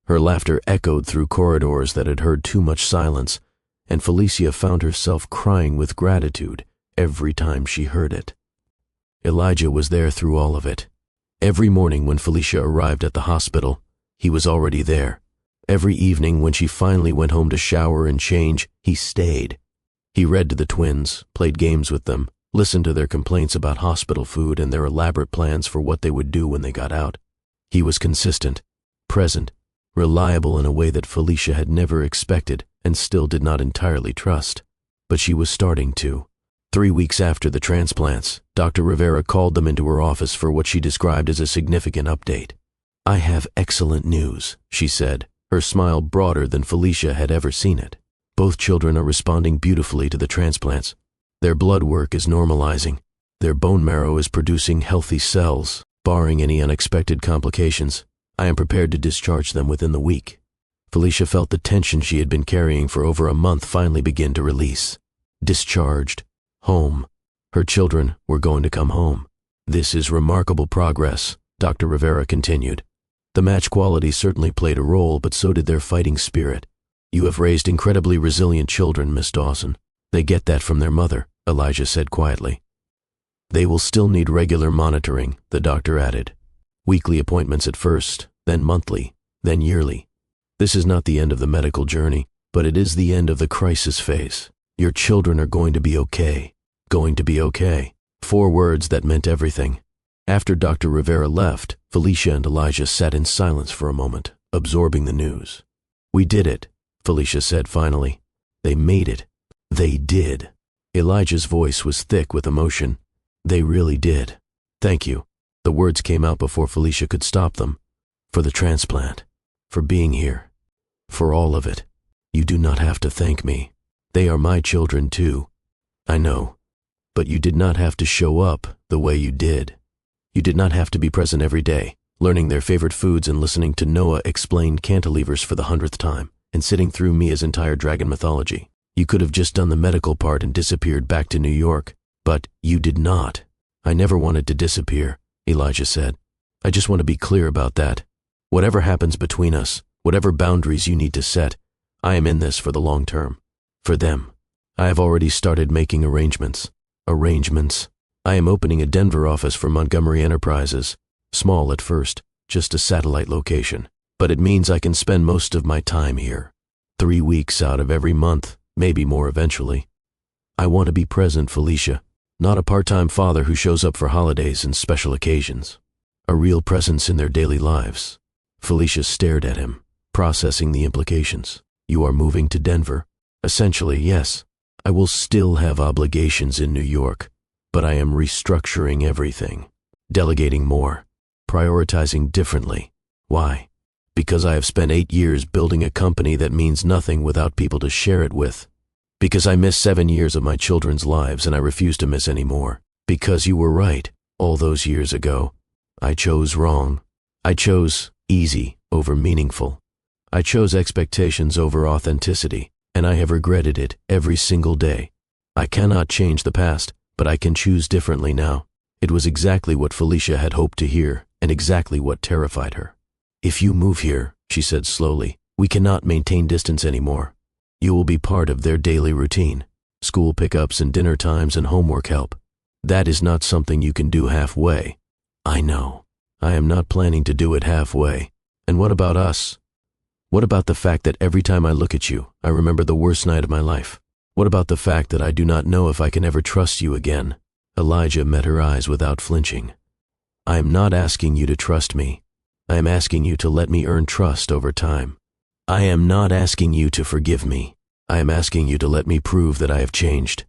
Her laughter echoed through corridors that had heard too much silence, and Felicia found herself crying with gratitude every time she heard it. Elijah was there through all of it. Every morning when Felicia arrived at the hospital, he was already there. Every evening when she finally went home to shower and change, he stayed. He read to the twins, played games with them, listened to their complaints about hospital food and their elaborate plans for what they would do when they got out. He was consistent, present, reliable in a way that Felicia had never expected and still did not entirely trust. But she was starting to. 3 weeks after the transplants, Dr. Rivera called them into her office for what she described as a significant update. "I have excellent news," she said, her smile broader than Felicia had ever seen it. "Both children are responding beautifully to the transplants. Their blood work is normalizing. Their bone marrow is producing healthy cells, barring any unexpected complications. I am prepared to discharge them within the week." Felicia felt the tension she had been carrying for over a month finally begin to release. Discharged. Home. Her children were going to come home. "This is remarkable progress," Dr. Rivera continued. "The match quality certainly played a role, but so did their fighting spirit. You have raised incredibly resilient children, Miss Dawson. They get that from their mother," Elijah said quietly. "They will still need regular monitoring," the doctor added. "Weekly appointments at first, then monthly, then yearly. This is not the end of the medical journey, but it is the end of the crisis phase. Your children are going to be okay. Going to be okay." 4 words that meant everything. After Dr. Rivera left, Felicia and Elijah sat in silence for a moment, absorbing the news. "We did it," Felicia said finally. "They made it. They did." Elijah's voice was thick with emotion. "They really did. Thank you." The words came out before Felicia could stop them. "For the transplant. For being here. For all of it. You do not have to thank me. They are my children too. I know. But you did not have to show up the way you did. You did not have to be present every day, learning their favorite foods and listening to Noah explain cantilevers for the 100th time, and sitting through Mia's entire dragon mythology. You could have just done the medical part and disappeared back to New York, but you did not. I never wanted to disappear," Elijah said. "I just want to be clear about that. Whatever happens between us, whatever boundaries you need to set, I am in this for the long term. For them. I have already started making arrangements. I am opening a Denver office for Montgomery Enterprises. Small at first, just a satellite location. But it means I can spend most of my time here. 3 weeks out of every month, maybe more eventually. I want to be present, Felicia. Not a part-time father who shows up for holidays and special occasions. A real presence in their daily lives." Felicia stared at him, processing the implications. "You are moving to Denver?" "Essentially, yes. I will still have obligations in New York, but I am restructuring everything, delegating more, prioritizing differently. Why? Because I have spent 8 years building a company that means nothing without people to share it with. Because I missed 7 years of my children's lives and I refuse to miss any more. Because you were right all those years ago. I chose wrong. I chose easy over meaningful. I chose expectations over authenticity, and I have regretted it every single day. I cannot change the past, but I can choose differently now. It was exactly what Felicia had hoped to hear, and exactly what terrified her. If you move here, she said slowly, we cannot maintain distance anymore. You will be part of their daily routine, school pickups and dinner times and homework help. That is not something you can do halfway. I know. I am not planning to do it halfway. And what about us? What about the fact that every time I look at you, I remember the worst night of my life? What about the fact that I do not know if I can ever trust you again? Elijah met her eyes without flinching. I am not asking you to trust me. I am asking you to let me earn trust over time. I am not asking you to forgive me. I am asking you to let me prove that I have changed.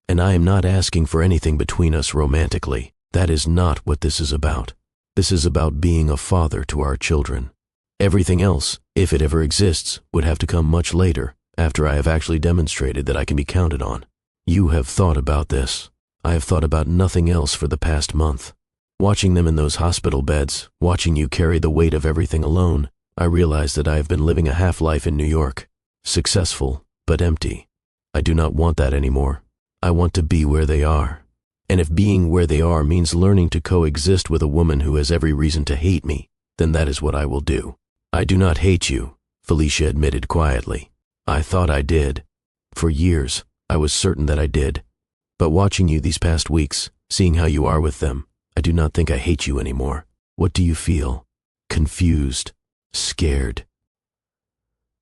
And I am not asking for anything between us romantically. That is not what this is about. This is about being a father to our children. Everything else, if it ever exists, would have to come much later, after I have actually demonstrated that I can be counted on. You have thought about this. I have thought about nothing else for the past month. Watching them in those hospital beds, watching you carry the weight of everything alone, I realized that I have been living a half-life in New York. Successful, but empty. I do not want that anymore. I want to be where they are. And if being where they are means learning to coexist with a woman who has every reason to hate me, then that is what I will do. I do not hate you, Felicia admitted quietly. I thought I did. For years, I was certain that I did. But watching you these past weeks, seeing how you are with them, I do not think I hate you anymore. What do you feel? Confused, scared,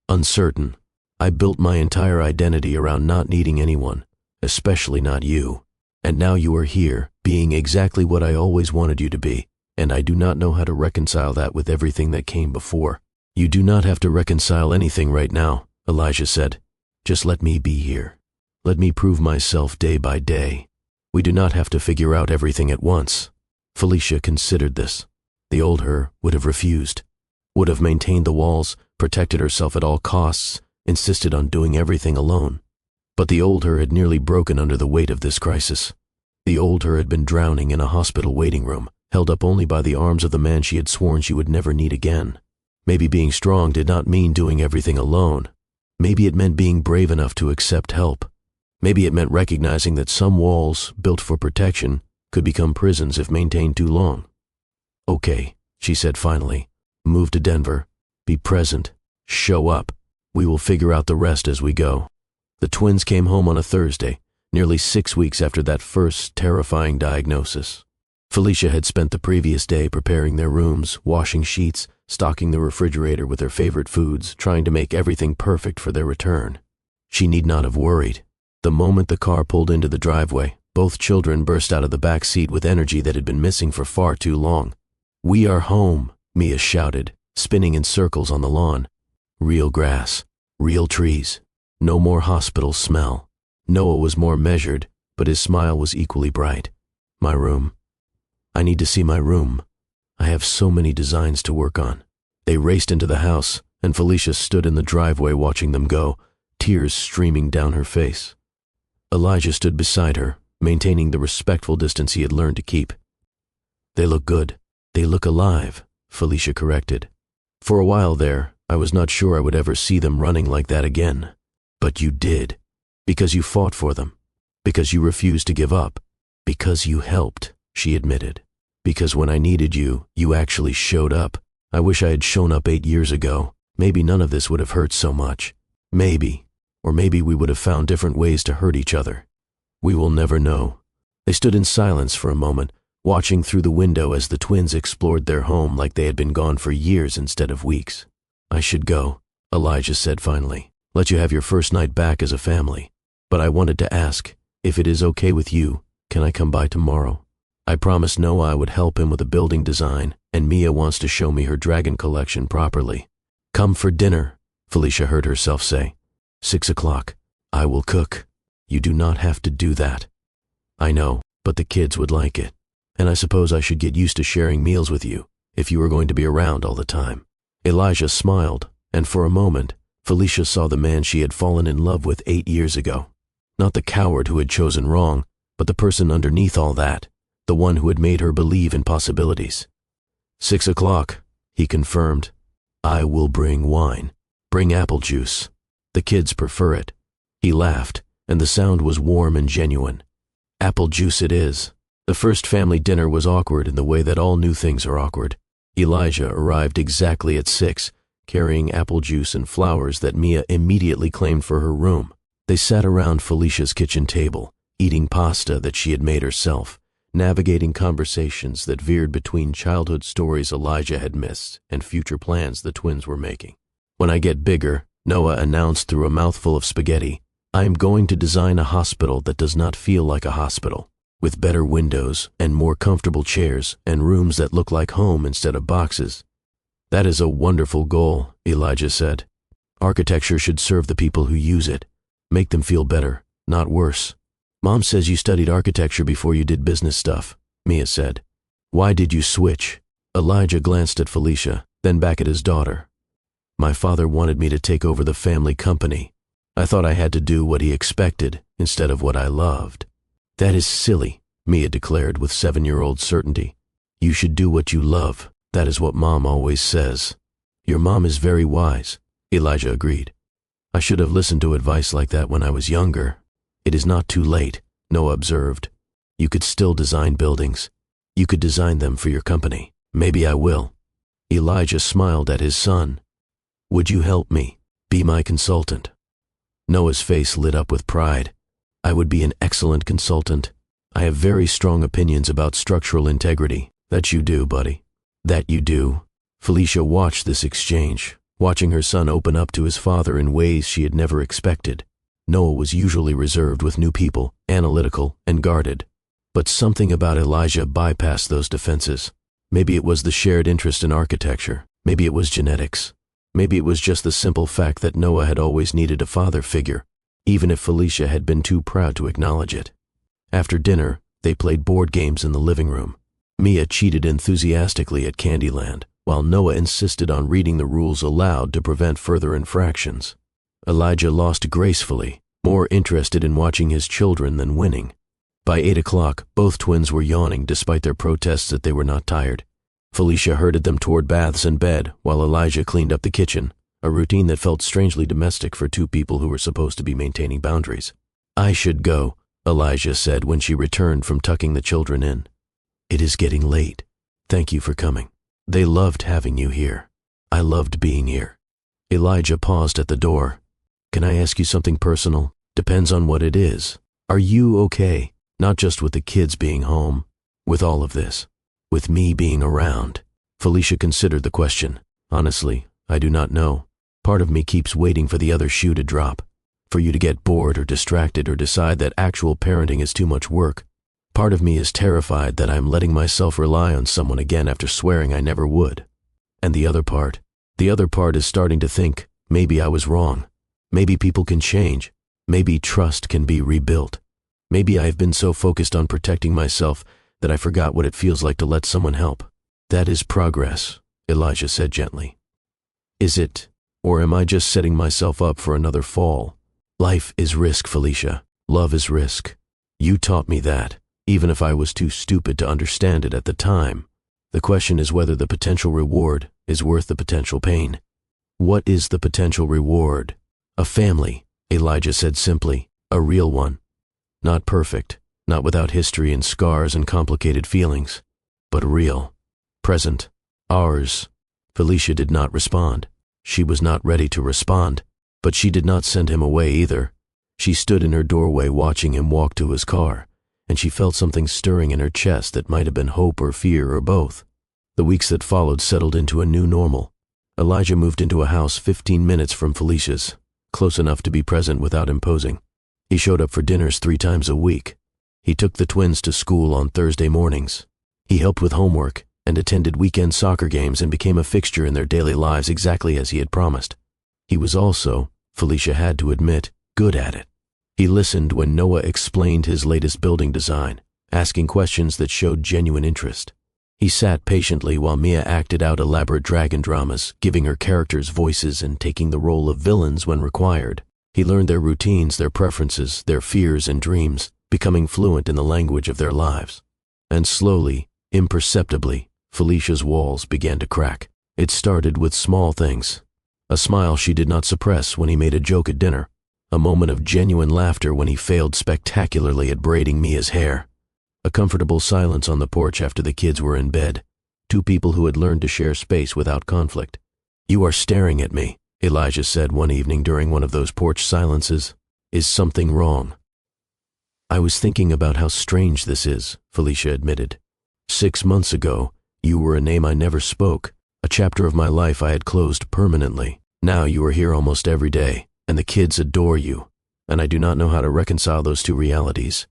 uncertain. I built my entire identity around not needing anyone, especially not you. And now you are here, being exactly what I always wanted you to be, and I do not know how to reconcile that with everything that came before. You do not have to reconcile anything right now, Elijah said. Just let me be here. Let me prove myself day by day. We do not have to figure out everything at once. Felicia considered this. The old her would have refused, would have maintained the walls, protected herself at all costs, insisted on doing everything alone. But the old her had nearly broken under the weight of this crisis. The old her had been drowning in a hospital waiting room, held up only by the arms of the man she had sworn she would never need again. Maybe being strong did not mean doing everything alone. Maybe it meant being brave enough to accept help. Maybe it meant recognizing that some walls, built for protection, could become prisons if maintained too long. Okay, she said finally. Move to Denver. Be present. Show up. We will figure out the rest as we go. The twins came home on a Thursday, nearly 6 weeks after that first terrifying diagnosis. Felicia had spent the previous day preparing their rooms, washing sheets, stocking the refrigerator with their favorite foods, trying to make everything perfect for their return. She need not have worried. The moment the car pulled into the driveway, both children burst out of the back seat with energy that had been missing for far too long. We are home, Mia shouted, spinning in circles on the lawn. Real grass, real trees, no more hospital smell. Noah was more measured, but his smile was equally bright. My room. I need to see my room. I have so many designs to work on. They raced into the house, and Felicia stood in the driveway watching them go, tears streaming down her face. Elijah stood beside her, maintaining the respectful distance he had learned to keep. They look good. They look alive, Felicia corrected. For a while there, I was not sure I would ever see them running like that again. But you did. Because you fought for them. Because you refused to give up. Because you helped, she admitted. Because when I needed you, you actually showed up. I wish I had shown up 8 years ago. Maybe none of this would have hurt so much. Maybe. Or maybe we would have found different ways to hurt each other. We will never know. They stood in silence for a moment, watching through the window as the twins explored their home like they had been gone for years instead of weeks. I should go, Elijah said finally. Let you have your first night back as a family. But I wanted to ask, if it is okay with you, can I come by tomorrow? I promised Noah I would help him with a building design, and Mia wants to show me her dragon collection properly. Come for dinner, Felicia heard herself say. 6 o'clock. I will cook. You do not have to do that. I know, but the kids would like it. And I suppose I should get used to sharing meals with you. if you were going to be around all the time. Elijah smiled, and for a moment, Felicia saw the man she had fallen in love with 8 years ago. Not the coward who had chosen wrong, but the person underneath all that, the one who had made her believe in possibilities. 6 o'clock, he confirmed. I will bring wine. Bring apple juice. The kids prefer it. He laughed, and the sound was warm and genuine. Apple juice it is. The first family dinner was awkward in the way that all new things are awkward. Elijah arrived exactly at 6, carrying apple juice and flowers that Mia immediately claimed for her room. They sat around Felicia's kitchen table, eating pasta that she had made herself, navigating conversations that veered between childhood stories Elijah had missed and future plans the twins were making. When I get bigger, Noah announced through a mouthful of spaghetti, I am going to design a hospital that does not feel like a hospital, with better windows and more comfortable chairs and rooms that look like home instead of boxes. That is a wonderful goal, Elijah said. Architecture should serve the people who use it, make them feel better, not worse. Mom says you studied architecture before you did business stuff, Mia said. Why did you switch? Elijah glanced at Felicia, then back at his daughter. My father wanted me to take over the family company. I thought I had to do what he expected instead of what I loved. That is silly, Mia declared with 7-year-old certainty. You should do what you love. That is what Mom always says. Your mom is very wise, Elijah agreed. I should have listened to advice like that when I was younger. It is not too late, Noah observed. You could still design buildings. You could design them for your company. Maybe I will. Elijah smiled at his son. Would you help me? Be my consultant. Noah's face lit up with pride. I would be an excellent consultant. I have very strong opinions about structural integrity. That you do, buddy. That you do. Felicia watched this exchange, watching her son open up to his father in ways she had never expected. Noah was usually reserved with new people, analytical and guarded. But something about Elijah bypassed those defenses. Maybe it was the shared interest in architecture. Maybe it was genetics. Maybe it was just the simple fact that Noah had always needed a father figure, even if Felicia had been too proud to acknowledge it. After dinner, they played board games in the living room. Mia cheated enthusiastically at Candyland, while Noah insisted on reading the rules aloud to prevent further infractions. Elijah lost gracefully, more interested in watching his children than winning. By 8 o'clock, both twins were yawning despite their protests that they were not tired. Felicia herded them toward baths and bed while Elijah cleaned up the kitchen, a routine that felt strangely domestic for two people who were supposed to be maintaining boundaries. I should go, Elijah said when she returned from tucking the children in. It is getting late. Thank you for coming. They loved having you here. I loved being here. Elijah paused at the door. Can I ask you something personal? Depends on what it is. Are you okay? Not just with the kids being home, with all of this, with me being around. Felicia considered the question. Honestly, I do not know. Part of me keeps waiting for the other shoe to drop, for you to get bored or distracted or decide that actual parenting is too much work. Part of me is terrified that I'm letting myself rely on someone again after swearing I never would. And the other part is starting to think, maybe I was wrong. Maybe people can change. Maybe trust can be rebuilt. Maybe I've been so focused on protecting myself that I forgot what it feels like to let someone help. That is progress, Elijah said gently. Is it, or am I just setting myself up for another fall? Life is risk, Felicia. Love is risk. You taught me that, even if I was too stupid to understand it at the time. The question is whether the potential reward is worth the potential pain. What is the potential reward? A family, Elijah said simply, a real one. Not perfect, not without history and scars and complicated feelings, but real, present, ours. Felicia did not respond. She was not ready to respond, but she did not send him away either. She stood in her doorway watching him walk to his car, and she felt something stirring in her chest that might have been hope or fear or both. The weeks that followed settled into a new normal. Elijah moved into a house 15 minutes from Felicia's, close enough to be present without imposing. He showed up for dinners 3 times a week. He took the twins to school on Thursday mornings. He helped with homework and attended weekend soccer games and became a fixture in their daily lives exactly as he had promised. He was also, Felicia had to admit, good at it. He listened when Noah explained his latest building design, asking questions that showed genuine interest. He sat patiently while Mia acted out elaborate dragon dramas, giving her characters voices and taking the role of villains when required. He learned their routines, their preferences, their fears and dreams, becoming fluent in the language of their lives. And slowly, imperceptibly, Felicia's walls began to crack. It started with small things. A smile she did not suppress when he made a joke at dinner. A moment of genuine laughter when he failed spectacularly at braiding Mia's hair. A comfortable silence on the porch after the kids were in bed. Two people who had learned to share space without conflict. "You are staring at me," Elijah said one evening during one of those porch silences. "Is something wrong?" "I was thinking about how strange this is," Felicia admitted. 6 months ago, you were a name I never spoke, a chapter of my life I had closed permanently. Now you are here almost every day, and the kids adore you, and I do not know how to reconcile those two realities.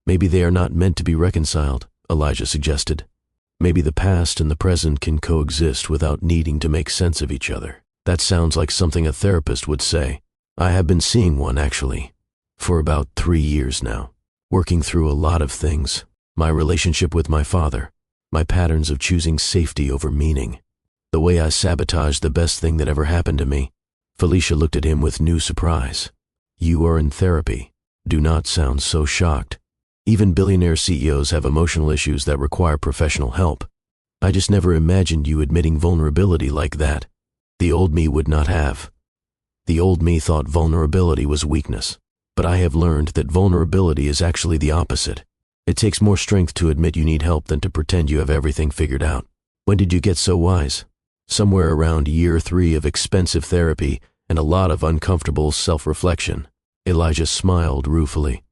Maybe they are not meant to be reconciled, Elijah suggested. Maybe the past and the present can coexist without needing to make sense of each other. That sounds like something a therapist would say. I have been seeing one, actually, for about 3 years now, working through a lot of things. My relationship with my father, my patterns of choosing safety over meaning, the way I sabotaged the best thing that ever happened to me. Felicia looked at him with new surprise. You are in therapy. Do not sound so shocked. Even billionaire CEOs have emotional issues that require professional help. I just never imagined you admitting vulnerability like that. The old me would not have. The old me thought vulnerability was weakness. But I have learned that vulnerability is actually the opposite. It takes more strength to admit you need help than to pretend you have everything figured out. When did you get so wise? Somewhere around year 3 of expensive therapy and a lot of uncomfortable self-reflection. Elijah smiled ruefully.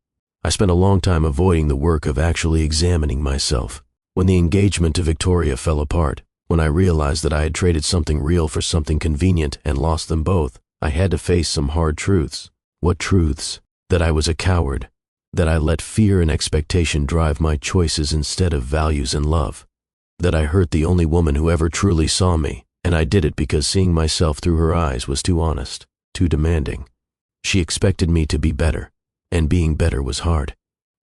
I spent a long time avoiding the work of actually examining myself. When the engagement to Victoria fell apart, when I realized that I had traded something real for something convenient and lost them both, I had to face some hard truths. What truths? That I was a coward. That I let fear and expectation drive my choices instead of values and love. That I hurt the only woman who ever truly saw me, and I did it because seeing myself through her eyes was too honest, too demanding. She expected me to be better, and being better was hard.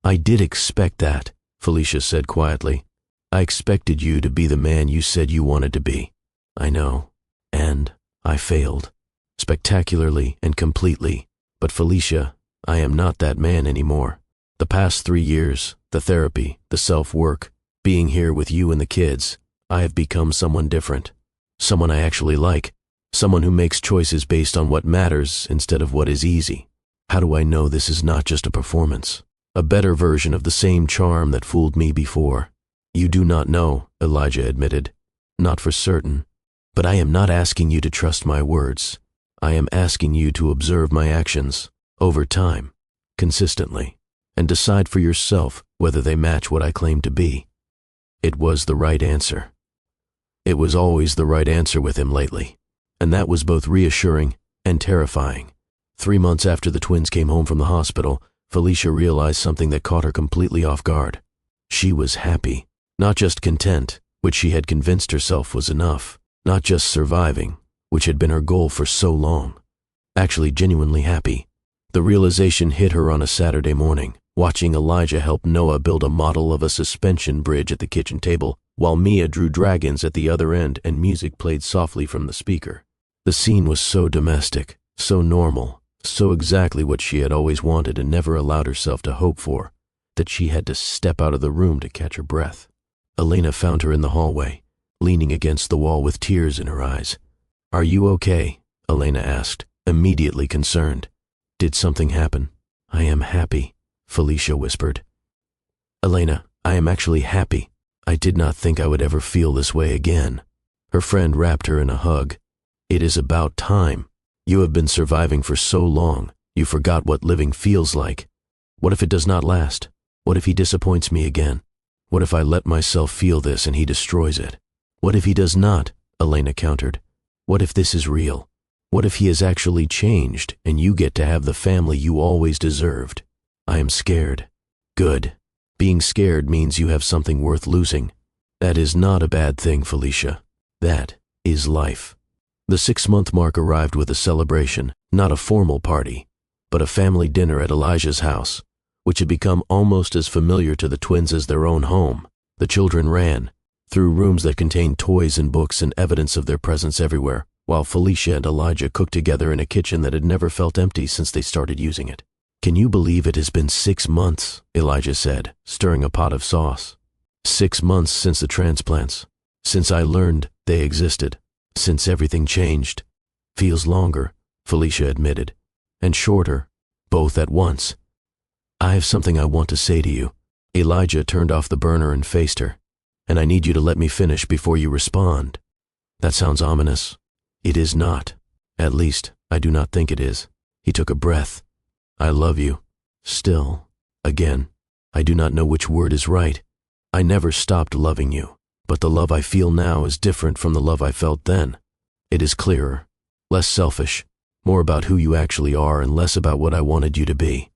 I did expect that, Felicia said quietly. I expected you to be the man you said you wanted to be. I know. And I failed. Spectacularly and completely. But Felicia, I am not that man anymore. The past 3 years, the therapy, the self-work, being here with you and the kids, I have become someone different. Someone I actually like. Someone who makes choices based on what matters instead of what is easy. How do I know this is not just a performance? A better version of the same charm that fooled me before. You do not know, Elijah admitted. Not for certain. But I am not asking you to trust my words. I am asking you to observe my actions, over time, consistently, and decide for yourself whether they match what I claim to be. It was the right answer. It was always the right answer with him lately, and that was both reassuring and terrifying. 3 months after the twins came home from the hospital, Felicia realized something that caught her completely off guard. She was happy, not just content, which she had convinced herself was enough, not just surviving, which had been her goal for so long. Actually genuinely happy. The realization hit her on a Saturday morning, watching Elijah help Noah build a model of a suspension bridge at the kitchen table, while Mia drew dragons at the other end and music played softly from the speaker. The scene was so domestic, so normal, so exactly what she had always wanted and never allowed herself to hope for, that she had to step out of the room to catch her breath. Elena found her in the hallway, leaning against the wall with tears in her eyes. Are you okay? Elena asked, immediately concerned. Did something happen? I am happy, Felicia whispered. Elena, I am actually happy. I did not think I would ever feel this way again. Her friend wrapped her in a hug. It is about time. You have been surviving for so long, you forgot what living feels like. What if it does not last? What if he disappoints me again? What if I let myself feel this and he destroys it? What if he does not? Elena countered. What if this is real? What if he has actually changed and you get to have the family you always deserved? I am scared. Good. Being scared means you have something worth losing. That is not a bad thing, Felicia. That is life. The 6-month mark arrived with a celebration, not a formal party, but a family dinner at Elijah's house, which had become almost as familiar to the twins as their own home. The children ran, through rooms that contained toys and books and evidence of their presence everywhere, while Felicia and Elijah cooked together in a kitchen that had never felt empty since they started using it. "Can you believe it has been 6 months?" Elijah said, stirring a pot of sauce. 6 months since the transplants. Since I learned they existed. Since everything changed. "Feels longer," Felicia admitted. "And shorter. Both at once." "I have something I want to say to you." Elijah turned off the burner and faced her. "And I need you to let me finish before you respond." "That sounds ominous." "It is not. At least, I do not think it is." He took a breath. "I love you. Still. Again. I do not know which word is right. I never stopped loving you. But the love I feel now is different from the love I felt then. It is clearer. Less selfish. More about who you actually are and less about what I wanted you to be."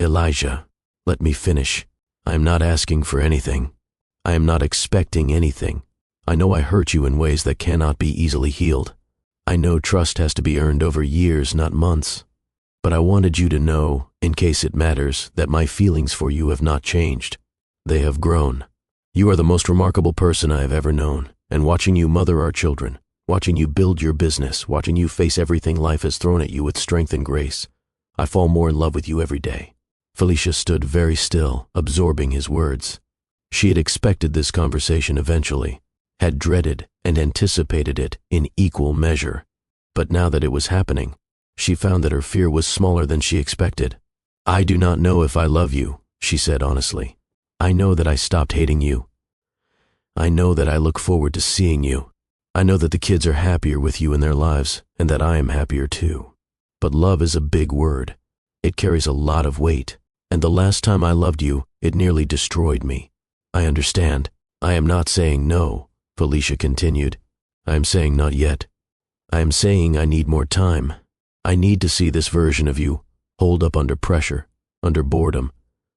"Elijah, let me finish. I am not asking for anything. I am not expecting anything. I know I hurt you in ways that cannot be easily healed. I know trust has to be earned over years, not months. But I wanted you to know, in case it matters, that my feelings for you have not changed. They have grown. You are the most remarkable person I have ever known, and watching you mother our children, watching you build your business, watching you face everything life has thrown at you with strength and grace, I fall more in love with you every day." Felicia stood very still, absorbing his words. She had expected this conversation eventually, had dreaded and anticipated it in equal measure. But now that it was happening, she found that her fear was smaller than she expected. "I do not know if I love you," she said honestly. "I know that I stopped hating you. I know that I look forward to seeing you. I know that the kids are happier with you in their lives, and that I am happier too. But love is a big word. It carries a lot of weight, and the last time I loved you, it nearly destroyed me. I understand. I am not saying no," Felicia continued. "I am saying not yet. I am saying I need more time. I need to see this version of you hold up under pressure, under boredom,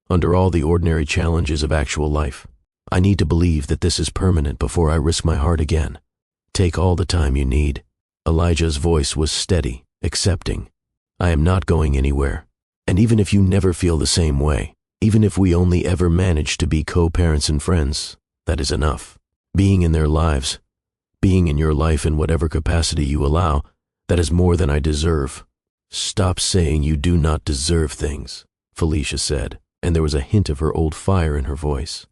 under all the ordinary challenges of actual life. I need to believe that this is permanent before I risk my heart again. Take all the time you need." Elijah's voice was steady, accepting. "I am not going anywhere. And even if you never feel the same way, even if we only ever manage to be co-parents and friends, that is enough. Being in their lives, being in your life in whatever capacity you allow, that is more than I deserve." "Stop saying you do not deserve things," Felicia said, and there was a hint of her old fire in her voice.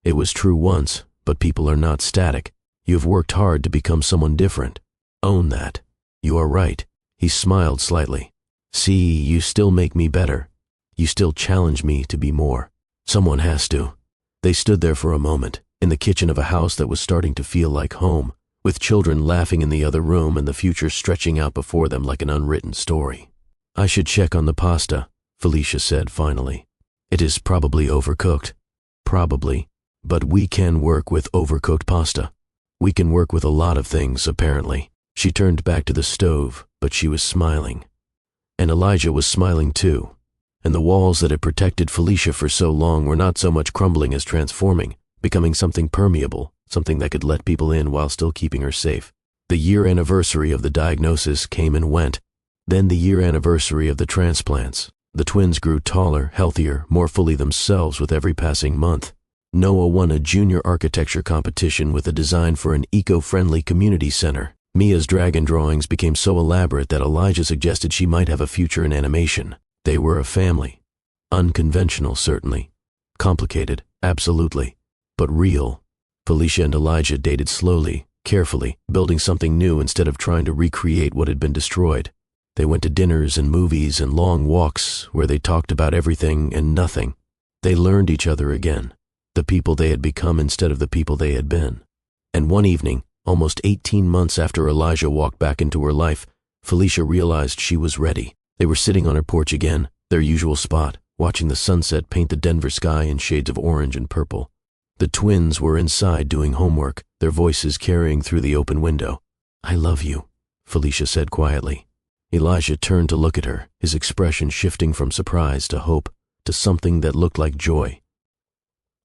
"It was true once, but people are not static. You have worked hard to become someone different. Own that. You are right." He smiled slightly. "See, you still make me better. You still challenge me to be more. Someone has to." They stood there for a moment, in the kitchen of a house that was starting to feel like home, with children laughing in the other room and the future stretching out before them like an unwritten story. "I should check on the pasta," Felicia said finally. "It is probably overcooked." "Probably. But we can work with overcooked pasta. We can work with a lot of things, apparently." She turned back to the stove, but she was smiling. And Elijah was smiling too. And the walls that had protected Felicia for so long were not so much crumbling as transforming, becoming something permeable, something that could let people in while still keeping her safe. The year anniversary of the diagnosis came and went. Then the year anniversary of the transplants. The twins grew taller, healthier, more fully themselves with every passing month. Noah won a junior architecture competition with a design for an eco-friendly community center. Mia's dragon drawings became so elaborate that Elijah suggested she might have a future in animation. They were a family. Unconventional, certainly. Complicated, absolutely. But real. Felicia and Elijah dated slowly, carefully, building something new instead of trying to recreate what had been destroyed. They went to dinners and movies and long walks where they talked about everything and nothing. They learned each other again, the people they had become instead of the people they had been. And one evening, almost 18 months after Elijah walked back into her life, Felicia realized she was ready. They were sitting on her porch again, their usual spot, watching the sunset paint the Denver sky in shades of orange and purple. The twins were inside doing homework, their voices carrying through the open window. "I love you," Felicia said quietly. Elijah turned to look at her, his expression shifting from surprise to hope to something that looked like joy.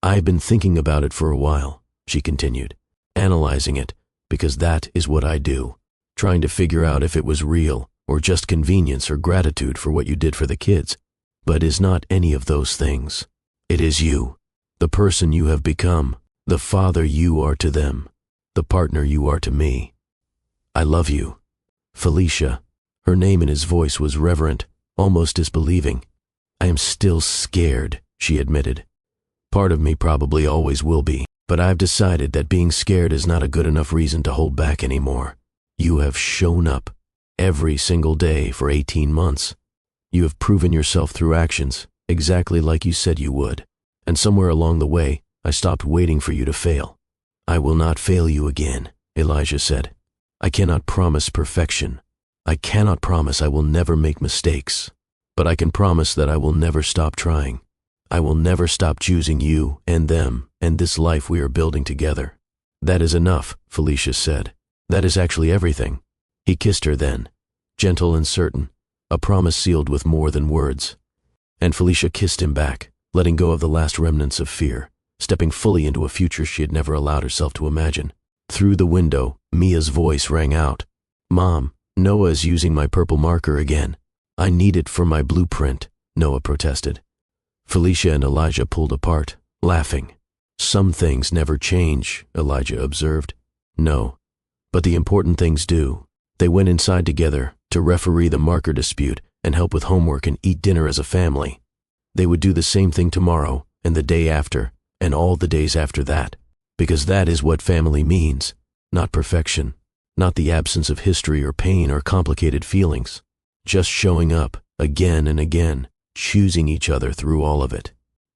"I've been thinking about it for a while," she continued, "analyzing it, because that is what I do, trying to figure out if it was real or just convenience or gratitude for what you did for the kids. But it is not any of those things. It is you, the person you have become, the father you are to them, the partner you are to me. I love you. Felicia. Her name in his voice was reverent, almost disbelieving. I am still scared, she admitted. Part of me probably always will be, but I've decided that being scared is not a good enough reason to hold back anymore. You have shown up every single day for 18 months. You have proven yourself through actions, exactly like you said you would. And somewhere along the way, I stopped waiting for you to fail. I will not fail you again, Elijah said. I cannot promise perfection. I cannot promise I will never make mistakes. But I can promise that I will never stop trying. I will never stop choosing you and them and this life we are building together. That is enough, Felicia said. That is actually everything. He kissed her then, gentle and certain, a promise sealed with more than words. And Felicia kissed him back, letting go of the last remnants of fear, stepping fully into a future she had never allowed herself to imagine. Through the window, Mia's voice rang out. Mom, Noah is using my purple marker again. I need it for my blueprint, Noah protested. Felicia and Elijah pulled apart, laughing. Some things never change, Elijah observed. No, but the important things do. They went inside together to referee the marker dispute and help with homework and eat dinner as a family. They would do the same thing tomorrow and the day after and all the days after that, because that is what family means, not perfection, not the absence of history or pain or complicated feelings, just showing up again and again, choosing each other through all of it.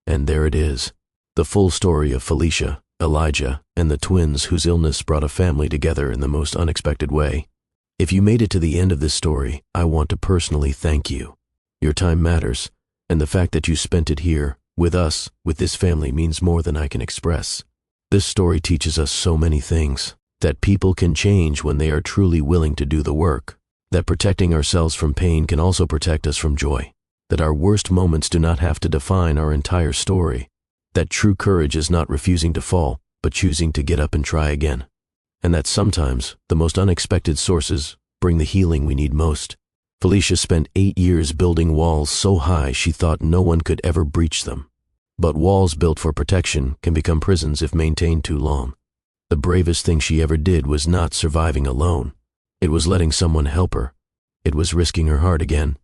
And there it is, the full story of Felicia, Elijah, and the twins whose illness brought a family together in the most unexpected way. If you made it to the end of this story, I want to personally thank you. Your time matters, and the fact that you spent it here, with us, with this family, means more than I can express. This story teaches us so many things, that people can change when they are truly willing to do the work, that protecting ourselves from pain can also protect us from joy, that our worst moments do not have to define our entire story, that true courage is not refusing to fall, but choosing to get up and try again, and that sometimes the most unexpected sources bring the healing we need most. Felicia spent 8 years building walls so high she thought no one could ever breach them. But walls built for protection can become prisons if maintained too long. The bravest thing she ever did was not surviving alone. It was letting someone help her. It was risking her heart again.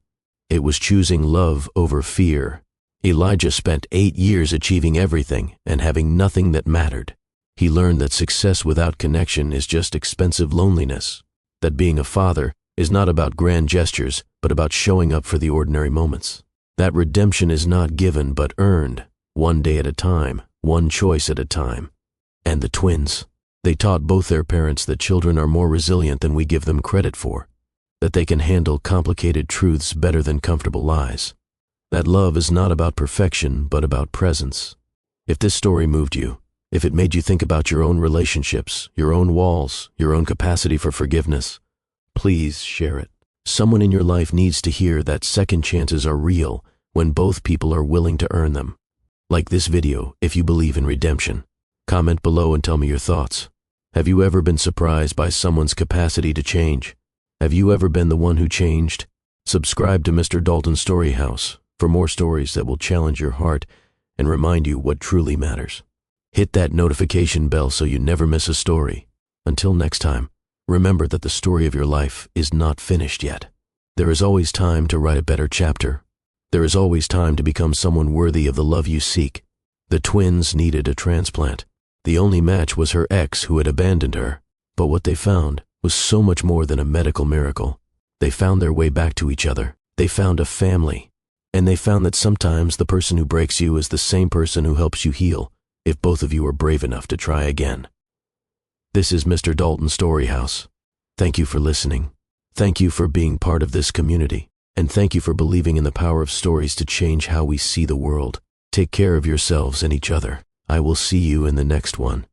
It was choosing love over fear. Elijah spent 8 years achieving everything and having nothing that mattered. He learned that success without connection is just expensive loneliness, that being a father is not about grand gestures, but about showing up for the ordinary moments. That redemption is not given but earned, one day at a time, one choice at a time. And the twins, they taught both their parents that children are more resilient than we give them credit for, that they can handle complicated truths better than comfortable lies, that love is not about perfection but about presence. If this story moved you, if it made you think about your own relationships, your own walls, your own capacity for forgiveness, please share it. Someone in your life needs to hear that second chances are real when both people are willing to earn them. Like this video if you believe in redemption. Comment below and tell me your thoughts. Have you ever been surprised by someone's capacity to change? Have you ever been the one who changed? Subscribe to Mr. Dalton's Story House for more stories that will challenge your heart and remind you what truly matters. Hit that notification bell so you never miss a story. Until next time, remember that the story of your life is not finished yet. There is always time to write a better chapter. There is always time to become someone worthy of the love you seek. The twins needed a transplant. The only match was her ex who had abandoned her. But what they found was so much more than a medical miracle. They found their way back to each other. They found a family. And they found that sometimes the person who breaks you is the same person who helps you heal, if both of you are brave enough to try again. This is Mr. Dalton's Story House. Thank you for listening. Thank you for being part of this community. And thank you for believing in the power of stories to change how we see the world. Take care of yourselves and each other. I will see you in the next one.